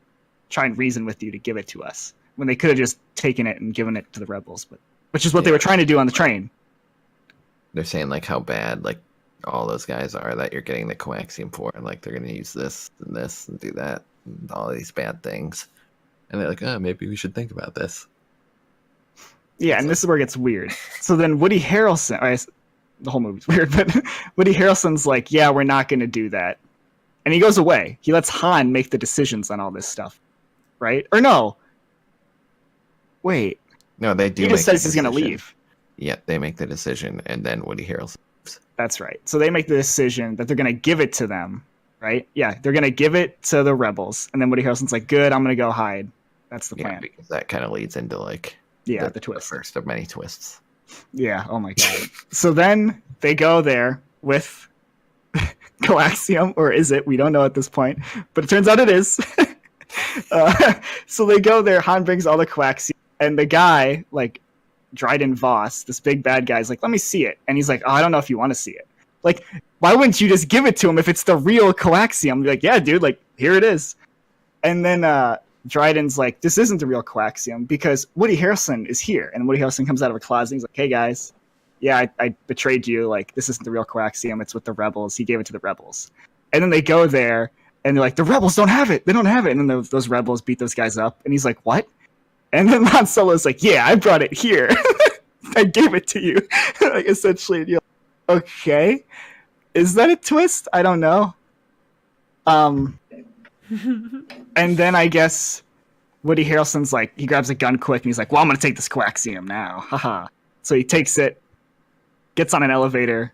try and reason with you to give it to us. When they could have just taken it and given it to the rebels, but which is what they were trying to do on the train. They're saying like how bad like all those guys are that you're getting the coaxium for, and like they're gonna use this and do that and all these bad things. And they're like, oh, maybe we should think about this. Yeah, and this is where it gets weird. So then Woody Harrelson, the whole movie's weird, but Woody Harrelson's like, yeah, we're not going to do that. And he goes away. He lets Han make the decisions on all this stuff, right? Or no. Wait. No, they do. He just make the says he's going to decision. leave. Yeah, they make the decision, and then Woody Harrelson. That's right. So they make the decision that they're going to give it to them, right? Yeah, they're going to give it to the rebels. And then Woody Harrelson's like, good, I'm going to go hide. That's the Yeah, plan. because that kind of leads into like The twist. first of many twists. Yeah, oh my god. So then they go there with coaxium, or is it? We don't know at this point, but it turns out it is. So they go there, Han brings all the coaxium, and the guy, like, Dryden Voss, this big bad guy, is like, let me see it. And he's like, oh, I don't know if you want to see it. Like, why wouldn't you just give it to him if it's the real coaxium? Be like, yeah, dude, like, here it is. And then Dryden's like, this isn't the real coaxium because Woody Harrelson is here. And Woody Harrelson comes out of a closet and he's like, hey, guys, yeah, I betrayed you. Like, this isn't the real coaxium. It's with the rebels. He gave it to the rebels. And then they go there and they're like, the rebels don't have it. They don't have it. And then those rebels beat those guys up. And he's like, what? And then Han Solo's like, yeah, I brought it here. I gave it to you. Like, essentially, you're like, okay. Is that a twist? I don't know. And then I guess Woody Harrelson's like, he grabs a gun quick and he's like, well, I'm going to take this coaxium now. Haha. So he takes it, gets on an elevator.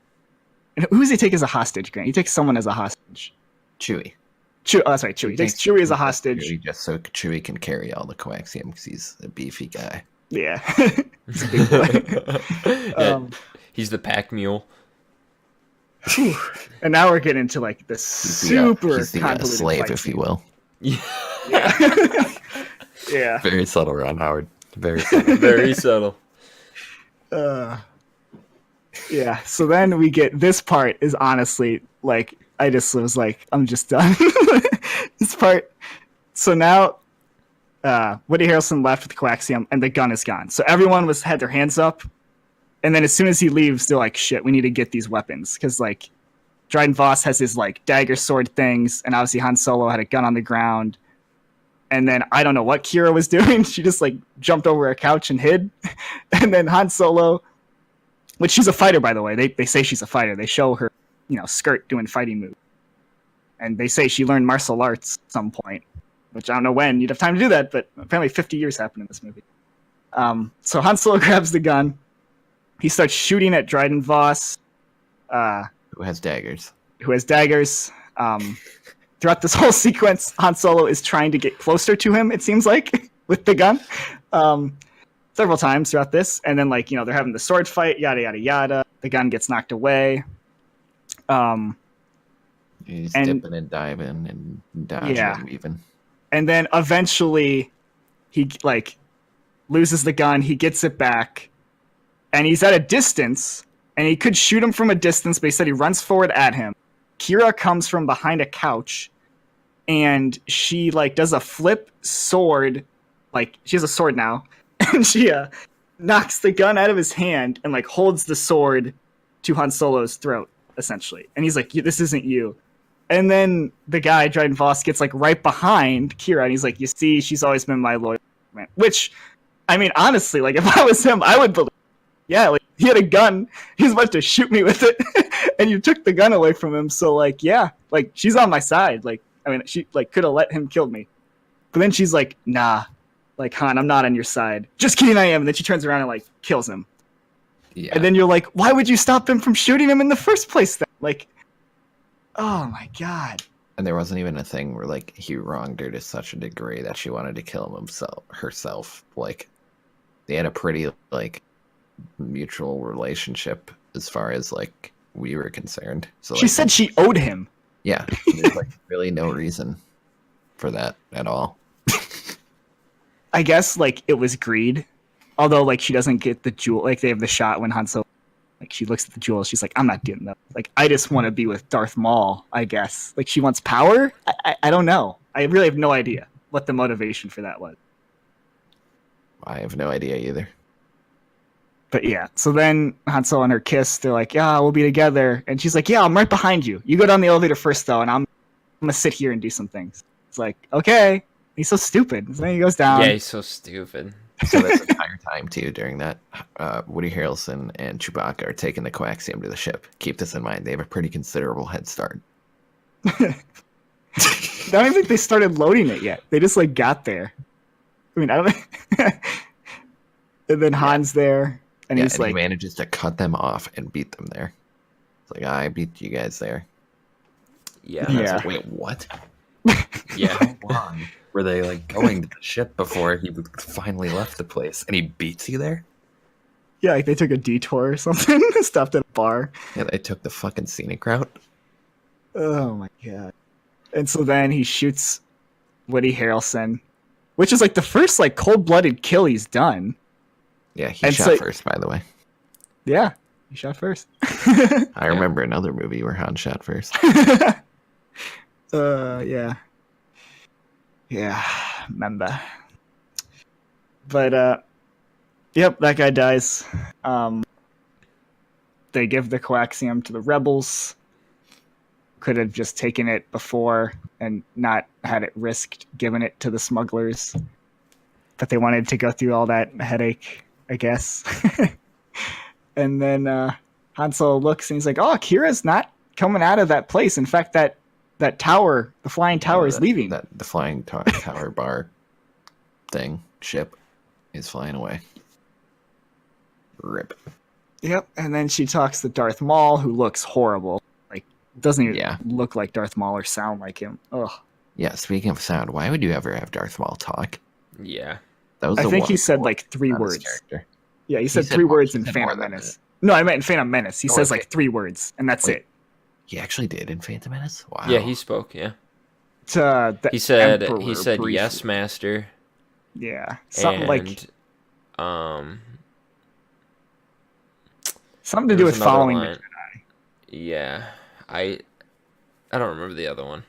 And who does he take as a hostage, Grant? He takes someone as a hostage. Chewie. Oh, that's right, Chewie. He takes Chewie as a hostage. Chewie just so Chewie can carry all the coaxium because he's a beefy guy. Yeah. He's a big boy. He's the pack mule. And now we're getting into like this super he's the convoluted slave, fight if you scene. will. Yeah. Yeah. Very subtle, Ron Howard. Very subtle. Very subtle. Yeah. So then we get this part is honestly like I just was like I'm just done. This part. So now Woody Harrelson left with the coaxium and the gun is gone. So everyone had their hands up. And then as soon as he leaves, they're like, shit, we need to get these weapons. Because, like, Dryden Voss has his, like, dagger sword things. And obviously Han Solo had a gun on the ground. And then I don't know what Kira was doing. She just, like, jumped over a couch and hid. And then Han Solo, which she's a fighter, by the way. They say she's a fighter. They show her, skirt doing fighting moves. And they say she learned martial arts at some point. Which I don't know when you'd have time to do that. But apparently 50 years happened in this movie. So Han Solo grabs the gun. He starts shooting at Dryden Voss, Who has daggers. Throughout this whole sequence, Han Solo is trying to get closer to him, it seems like, with the gun. Several times throughout this. And then, they're having the sword fight, yada, yada, yada. The gun gets knocked away. He's dipping and diving and dodging and weaving. And then eventually, he, loses the gun. He gets it back. And he's at a distance, and he could shoot him from a distance, but he said he runs forward at him. Kira comes from behind a couch, and she, does a flip sword. She has a sword now, and she knocks the gun out of his hand and, holds the sword to Han Solo's throat, essentially. And he's like, this isn't you. And then the guy, Dryden Voss, gets, right behind Kira, and he's like, you see, she's always been my loyal man. Which, I mean, honestly, if I was him, I would believe. Yeah, he had a gun. He was about to shoot me with it, and you took the gun away from him. So, yeah, she's on my side. She, could have let him kill me. But then she's like, nah, Han, I'm not on your side. Just kidding, I am. And then she turns around and, kills him. Yeah. And then you're like, why would you stop him from shooting him in the first place then? Like, oh my god. And there wasn't even a thing where like he wronged her to such a degree that she wanted to kill him herself. Like they had a pretty like mutual relationship as far as like we were concerned. So She like, said she owed him. yeah, there's like really no reason for that at all. I guess like it was greed. Although like she doesn't get the jewel, like they have the shot when Han Solo, like she looks at the jewel, she's like, I'm not doing that. Like I just want to be with Darth Maul, I guess. Like she wants power. I don't know. I really have no idea what the motivation for that was. I have no idea either. But yeah, so then Han Solo and her kiss. They're like, yeah, we'll be together. And she's like, yeah, I'm right behind you. You go down the elevator first though, and I'm gonna sit here and do some things. It's like, okay. He's so stupid. So then he goes down. Yeah, he's so stupid. So this entire time too, during that, Woody Harrelson and Chewbacca are taking the coaxium to the ship. Keep this in mind; they have a pretty considerable head start. I don't even think they started loading it yet. They just like got there. I mean, I don't. And then Han's there, and he's and like, he manages to cut them off and beat them there. It's like I beat you guys there. Yeah. And I was Yeah. like, wait, what? Yeah. How long were they like going to the ship before he finally left the place? And he beats you there? yeah, like they took a detour or something, stopped at a bar. Yeah, they took the fucking scenic route. Oh my god! And so then he shoots Woody Harrelson, which is like the first like cold-blooded kill he's done. Yeah, he And shot so- first, by the way. Yeah, he shot first. I remember another movie where Han shot first. Yeah. Yeah, remember. But, yep, that guy dies. They give the coaxium to the rebels. Could have just taken it before and not had it risked giving it to the smugglers. But they wanted to go through all that headache, I guess. And then Han Solo looks and he's like, oh, Kira's not coming out of that place. In fact, that tower, the flying tower, is leaving. The flying tower bar thing, ship, is flying away. Rip. Yep. And then she talks to Darth Maul, who looks horrible. Like, doesn't even look like Darth Maul or sound like him. Ugh. Yeah, speaking of sound, why would you ever have Darth Maul talk? Yeah. That was I the think one he said flaw like 3 on his words. character. Yeah, he said said 3 more- words he in said more Phantom than Menace. No, I meant in Phantom Menace. He Oh, says okay. like 3 words, and that's Wait. it. He actually did in Phantom Menace? Wow. Yeah, he spoke, yeah. To the He said Emperor briefly. yes, master. Yeah, something like um something to there do was with another following the line. Yeah. I don't remember the other one.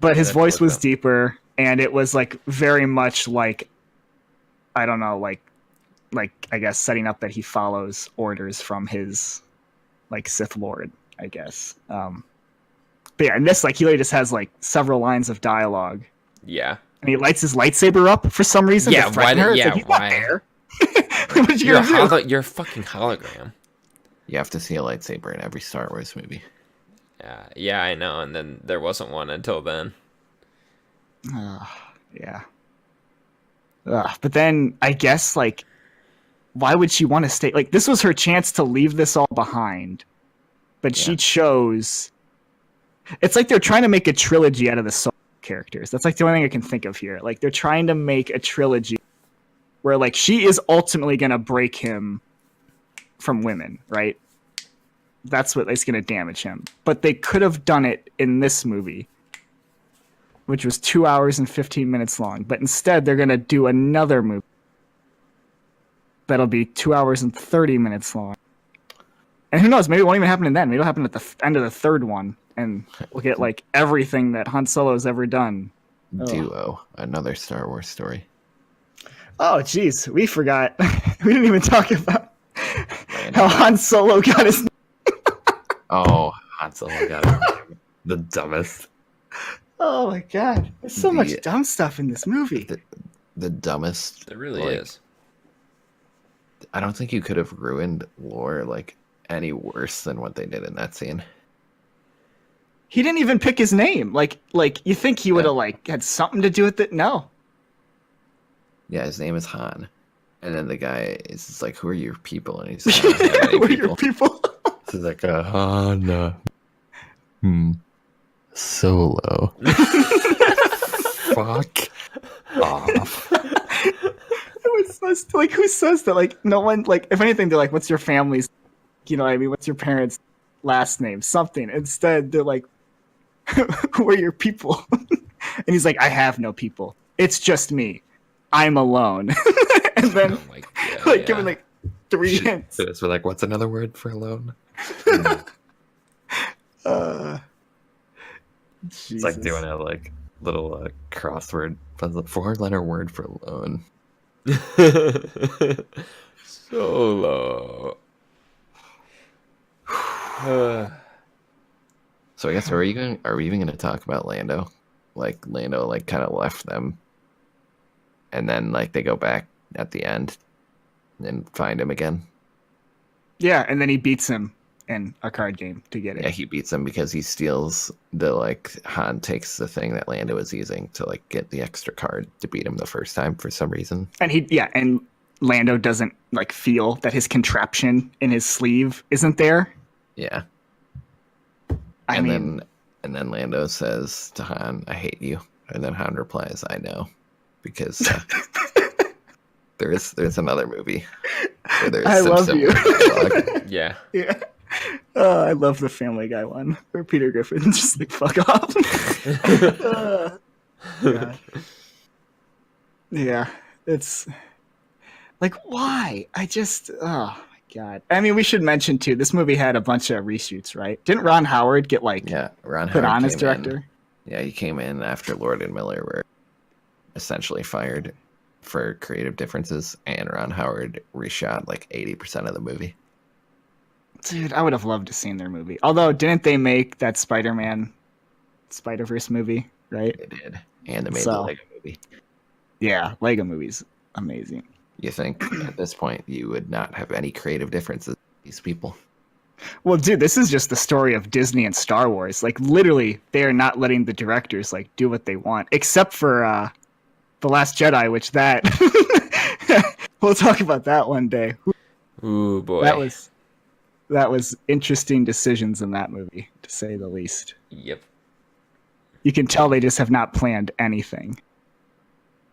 But his I'd have to voice look was up. deeper, and it was like very much like, I don't know, like I guess setting up that he follows orders from his like Sith Lord, I guess. But yeah, and this like he literally just has like several lines of dialogue, Yeah. and he lights his lightsaber up for some reason. Yeah, to threaten why her. did- It's yeah, like, he's why? not there. What you You're gonna do? you're a fucking hologram. You have to see a lightsaber in every Star Wars movie. Yeah, I know, and then there wasn't one until then. Yeah. But then I guess like, why would she want to stay? Like this was her chance to leave this all behind, but she Yeah. chose. It's like they're trying to make a trilogy out of the Solo characters. That's like the only thing I can think of here. Like they're trying to make a trilogy where like she is ultimately gonna break him from women, right? That's what is gonna damage him. But they could have done it in this movie, which was 2 hours and 15 minutes long. But instead, they're going to do another movie that'll be 2 hours and 30 minutes long. And who knows? Maybe it won't even happen then. Maybe it'll happen at the end of the third one. And we'll get like everything that Han Solo has ever done. Oh. Duo, another Star Wars story. Oh, jeez. We forgot. We didn't even talk about how Han Solo got his... Oh, Han Solo got it. The dumbest. Oh, my God. There's so much The- dumb stuff in this movie. the dumbest. There really like, is. I don't think you could have ruined lore like any worse than what they did in that scene. He didn't even pick his name. Like you think he would have like had something to do with it? No. Yeah, his name is Han. And then the guy is just like, "Who are your people?" And he's like, "I don't have any Who are your people." people? He's like, Han, Solo. Fuck off. It was like, who says that? Like, no one. Like, if anything, they're like, "What's your family's? You know what I mean? What's your parents' last name? Something." Instead, they're like, "Who are your people?" And he's like, "I have no people. It's just me. I'm alone." And then, Oh my god. like, yeah. giving like 3 hints. So we're like, what's another word for alone? Uh, It's like doing a like little crossword puzzle, 4-letter word for alone. Solo. So I guess are we even going to talk about Lando? Like Lando like kind of left them, and then like they go back at the end and find him again. Yeah, and then he beats him in a card game to get it. Yeah, he beats him because he steals the like Han takes the thing that Lando was using to like get the extra card to beat him the first time for some reason. And Lando doesn't like feel that his contraption in his sleeve isn't there. Yeah. I and mean, then Lando says to Han, "I hate you," and then Han replies, "I know," because there's another movie where there's I some love similar you. dialogue. Yeah. yeah. I love the Family Guy one where Peter Griffin just like fuck off. God. Yeah, it's like why? Oh my god. I mean, we should mention too. This movie had a bunch of reshoots, right? Didn't Ron Howard get like Yeah, Ron put Howard on as came director? in. Yeah, he came in after Lord and Miller were essentially fired for creative differences, and Ron Howard reshot like 80% of the movie. Dude, I would have loved to seen their movie. Although, didn't they make that Spider-Man Spider-Verse movie, right? They did, and they made the So- Lego movie. Yeah, Lego movie's amazing. You think at this point you would not have any creative differences with these people? Well, dude, this is just the story of Disney and Star Wars. Like, literally, they are not letting the directors like do what they want, except for The Last Jedi, which that we'll talk about that one day. Ooh boy. That was interesting decisions in that movie, to say the least. Yep. You can tell they just have not planned anything.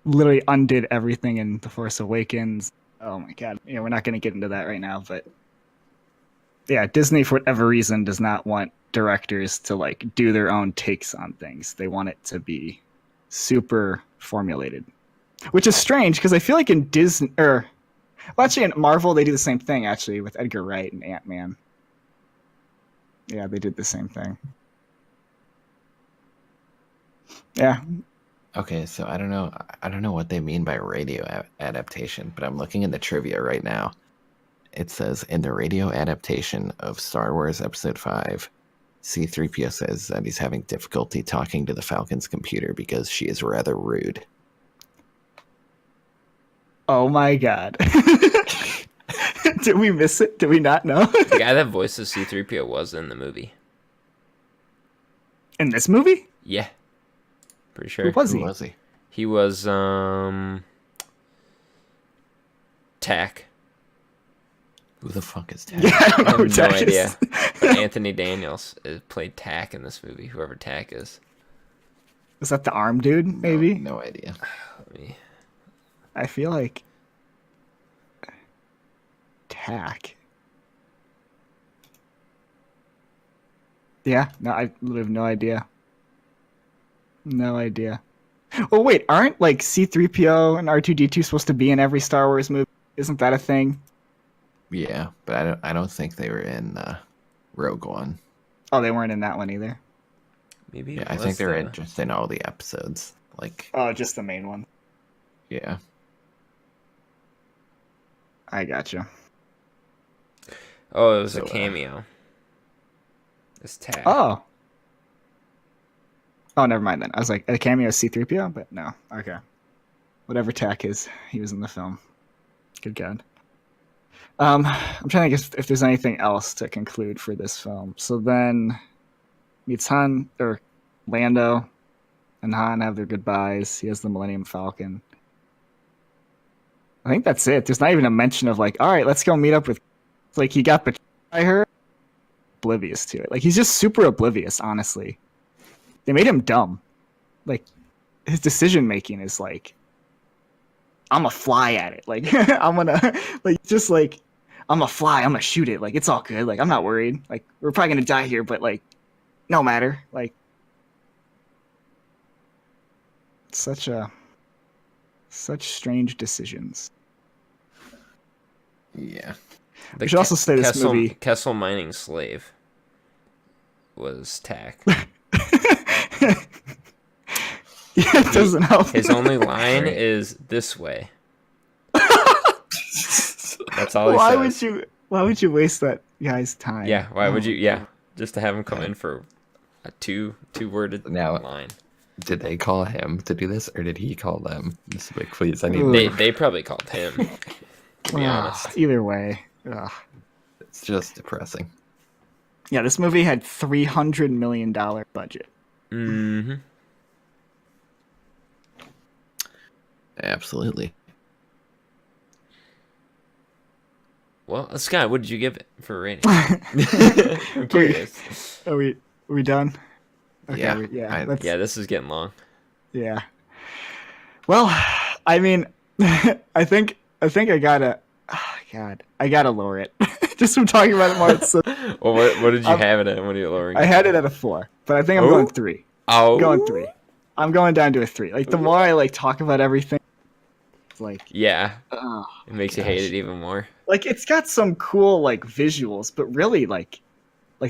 Literally undid everything in The Force Awakens. Oh my god. Yeah, we're not going to get into that right now, but yeah, Disney for whatever reason does not want directors to like do their own takes on things. They want it to be super formulated. Which is strange because I feel like in Disney actually in Marvel they do the same thing actually with Edgar Wright and Ant-Man. Yeah, they did the same thing. Yeah. Okay, so I don't know what they mean by radio adaptation, but I'm looking in the trivia right now. It says in the radio adaptation of Star Wars Episode 5, C-3PO says that he's having difficulty talking to the Falcon's computer because she is rather rude. Oh my god. Did we miss it? Did we not know? The guy that voices C-3PO was in the movie. In this movie? Yeah. Pretty sure. Who was Who he? was he? He was Tack. Who the fuck is that? Yeah, I don't I know who have no Tack idea. is. But Anthony Daniels played Tack in this movie, whoever Tack is. Is that the arm dude, maybe? No idea. Let me... I feel like Tack. Yeah, no, I literally have no idea. No idea. Oh wait, aren't like C-3PO and R2-D2 supposed to be in every Star Wars movie? Isn't that a thing? Yeah, but I don't think they were in Rogue One. Oh, they weren't in that one either. Maybe Yeah, it I was think they're the- just in all the episodes. Like, Oh, just the main one. yeah. I gotcha. Oh, it was So, a cameo. It's Tack. Oh. Oh, never mind then. I was like, a cameo is C-3PO, but no. Okay. Whatever Tack is, he was in the film. Good God. I'm trying to think if there's anything else to conclude for this film. So then meets Han, or Lando and Han have their goodbyes. He has the Millennium Falcon. I think that's it. There's not even a mention of like, all right, let's go meet up with. Like he got betrayed by her. Oblivious to it. Like he's just super oblivious. Honestly, they made him dumb. Like his decision making is like, I'm a fly at it. Like I'm gonna like just like I'm a fly. I'm gonna shoot it. Like it's all good. Like I'm not worried. Like we're probably gonna die here, but like no matter. Like such strange decisions. Yeah. We should also say this movie. Kessel Mining Slave was tack. Yeah, it doesn't help. His only line is this way. That's all he says. Why would you waste that guy's time? Yeah, why would you? Yeah, just to have him come in for a two-worded Now- line. Did they call him to do this, or did he call them? Just like, please, I need. They probably called him. To be honest. Either way. Ugh. It's just depressing. Yeah, this movie had $300 million budget. Mm-hmm. Absolutely. Well, Scott, what did you give it for a rating? I'm curious. Are we done? Okay, Yeah, let's- Yeah, this is getting long. Yeah. Well, I mean, I think I gotta. Oh, God, I gotta lower it. Just from talking about it more. It's Well, what did you have it at? What are you lowering? I had it at a 4, but I think I'm going 3. Oh, I'm going 3. I'm going down to a 3. Like the more I like talk about everything, it's like yeah. oh, It makes you hate it even more. like it's got some cool like visuals, but really like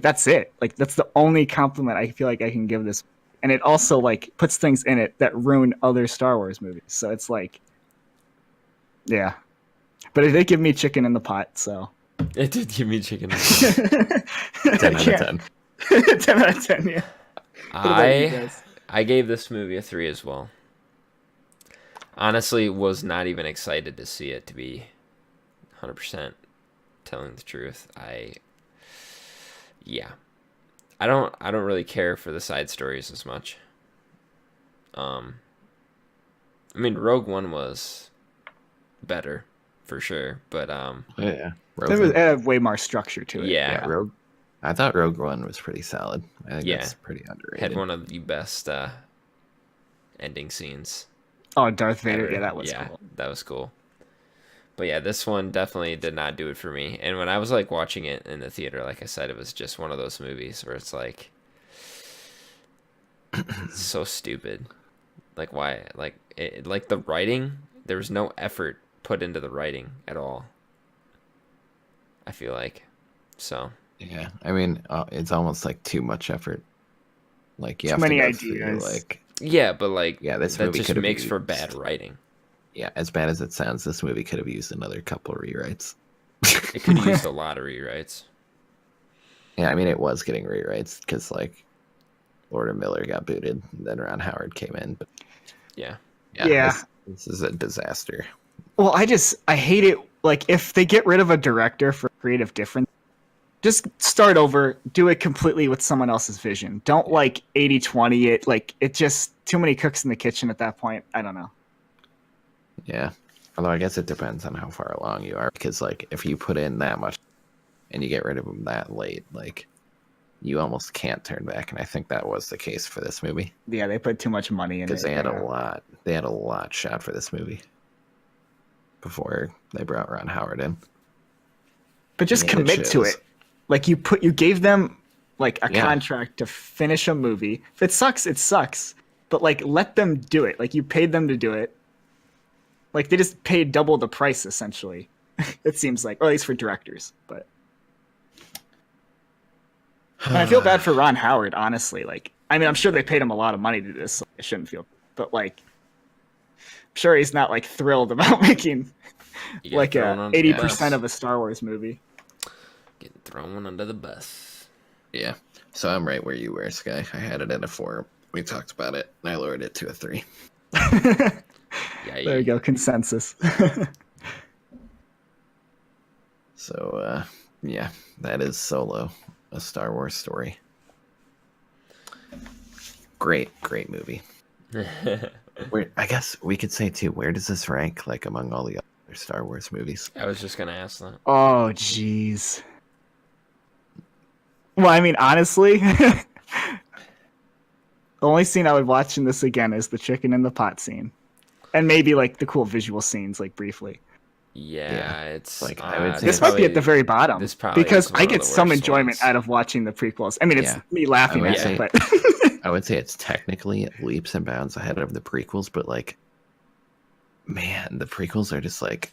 that's it. Like that's the only compliment I feel like I can give this. And it also like puts things in it that ruin other Star Wars movies. So it's like, yeah. But they give me chicken in the pot, so. It did give me chicken. 10 out of 10. 10 out of 10, yeah. What about you guys? I gave this movie a 3 as well. Honestly, was not even excited to see it, to be 100% telling the truth. Yeah. I don't really care for the side stories as much. I mean, Rogue One was better for sure, but Yeah. It had way more structure to it. yeah, I thought Rogue One was pretty solid. I think Yeah. that's pretty underrated. had one of the best ending scenes. Oh, Darth Vader. ever. Yeah, that was yeah, cool. that was cool. But yeah, this one definitely did not do it for me. And when I was like watching it in the theater, like I said, it was just one of those movies where it's like it's so stupid. Like why? Like like the writing, there was no effort put into the writing at all. I feel like so. Yeah, I mean, it's almost like too much effort. Like you Too have many to go through, ideas. like, Yeah, but like Yeah, this that movie just could've makes for used- bad writing. yeah, as bad as it sounds, this movie could have used another couple rewrites. It could have used a lot of rewrites. Yeah, I mean, it was getting rewrites because like Lord and Miller got booted, and then Ron Howard came in. But Yeah. Yeah. this is a disaster. Well, I hate it. Like, if they get rid of a director for creative difference, just start over, do it completely with someone else's vision. Don't like 80-20 it. Like, it just too many cooks in the kitchen at that point. I don't know. Yeah, although I guess it depends on how far along you are, because like if you put in that much and you get rid of them that late, like you almost can't turn back. And I think that was the case for this movie Yeah, they put too much money in it. because they had yeah. a lot. They had a lot shot for this movie before they brought Ron Howard in. But just Yeah, it commit to shows. it. Like you gave them like a Yeah. contract to finish a movie. If it sucks, it sucks. But like let them do it. Like you paid them to do it. Like they just paid double the price essentially. It seems like, or at least for directors. But and I feel bad for Ron Howard, honestly. Like I mean, I'm sure they paid him a lot of money to do this, so I shouldn't feel. But like, I'm sure he's not like thrilled about making You get like thrown a under the 80% bus. of a Star Wars movie. Getting thrown under the bus. Yeah, so I'm right where you were, Sky. I had it at a 4. We talked about it, and I lowered it to a 3. Yeah, There you go, consensus. So yeah, that is Solo, a Star Wars story. Great movie. I guess we could say too, where does this rank like among all the other Star Wars movies. I was just gonna ask that. Oh, jeez. Well, I mean, honestly, the only scene I would watch in this again is the chicken in the pot scene, and maybe like the cool visual scenes, like briefly. Yeah, it's like, I would say This might be at the very bottom this probably because is I one of get the some worst enjoyment ones. out of watching the prequels. I mean, it's Yeah. me laughing I would at say- it, but I would say it's technically leaps and bounds ahead of the prequels, but like, man, the prequels are just like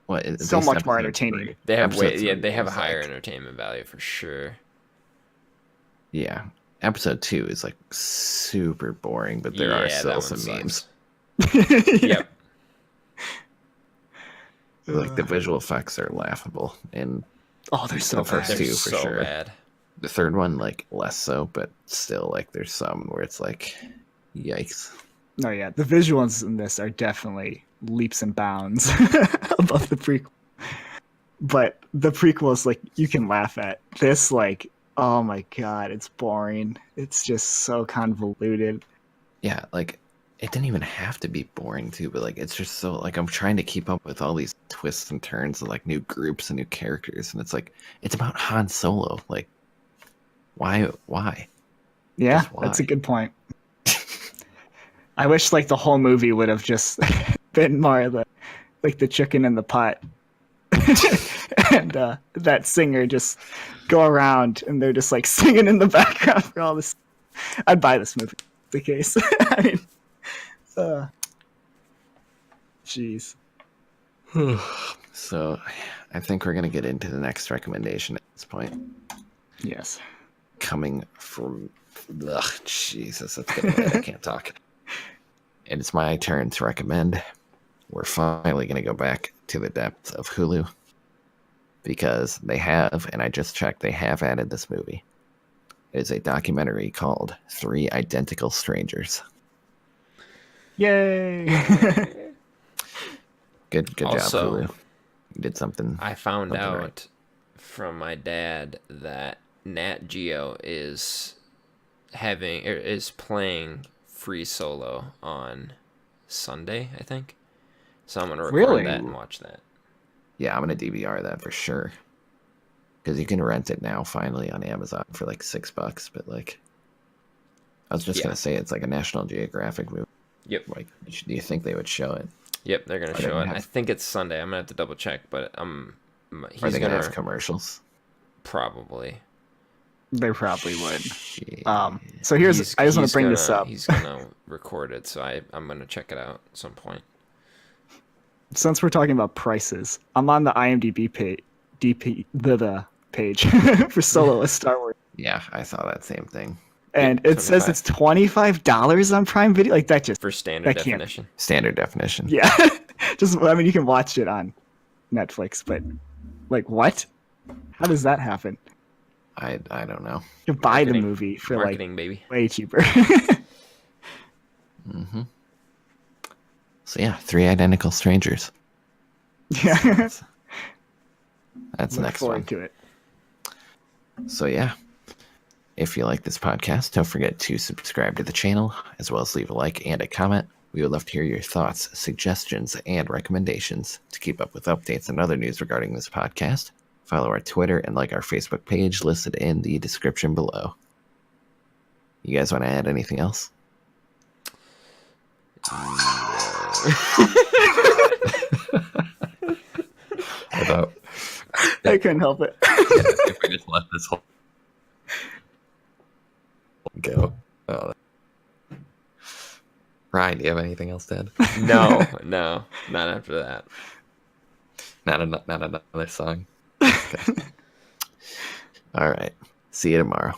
what? at So least much more episode entertaining. three- They have episode they three have a is, higher like- entertainment value for sure. Yeah, episode 2 is like super boring, but there are Yeah, still that some one memes. sucks. Yep. Like the visual effects are laughable, and Oh, they're so The first bad. They're two, for so sure. bad. the third one like less so, but still like there's some where it's like, yikes. No, yeah, the visuals in this are definitely leaps and bounds above the prequel. But the prequels, like, you can laugh at. This, like, oh my god, it's boring. It's just so convoluted. Yeah, like it didn't even have to be boring too, but like it's just so like I'm trying to keep up with all these twists and turns of like new groups and new characters, and it's like it's about Han Solo. Like, why? Yeah, Just that's a why? good point. I wish like the whole movie would have just been more of the like the chicken in the pot. And that singer just go around and they're just like singing in the background for all this. I'd buy this movie. If the case. I mean, jeez. So, I think we're gonna get into the next recommendation at this point, Yes. coming from. Ugh, Jesus, that's getting late. I can't talk. And it's my turn to recommend. We're finally gonna go back to the depths of Hulu because they have, and I just checked, they have added this movie. It is a documentary called Three Identical Strangers. Yay. Good job, Also, Hulu. You did something. I found Something out right. from my dad that Nat Geo is playing Free Solo on Sunday, I think. So I'm gonna record Really? that and watch that. Yeah, I'm gonna DVR that for sure. Because you can rent it now finally on Amazon for like $6. But like, I was just Yeah. gonna say it's like a National Geographic movie. Yep. Like, do you think they would show it? Yep, they're gonna Are they show it. gonna I have- think it's Sunday. I'm gonna have to double check, but he's Are they gonna gonna have commercials? probably. They probably would. Shit. So here's I just want he's to bring this gonna- up. He's gonna record it, so I'm gonna check it out at some point. Since we're talking about prices, I'm on the IMDb page, the page for Solo: A Star Wars, Yeah, I saw that same thing. and it says it's $25 on Prime Video. Like that just For standard That can't- definition. Standard definition. yeah, just I mean you can watch it on Netflix, but like what? How does that happen? I don't know. You can buy the Marketing. movie for Marketing, baby. like way cheaper. Hmm. So yeah, Three Identical Strangers. yeah, That's the look next forward one. to it. So yeah, if you like this podcast, don't forget to subscribe to the channel, as well as leave a like and a comment. We would love to hear your thoughts, suggestions, and recommendations. To keep up with updates and other news regarding this podcast, follow our Twitter and like our Facebook page listed in the description below. You guys want to add anything else? About I couldn't help it. if we just let this whole go. Oh. Ryan, do you have anything else to add? No, not after that. Not another song. All right. See you tomorrow.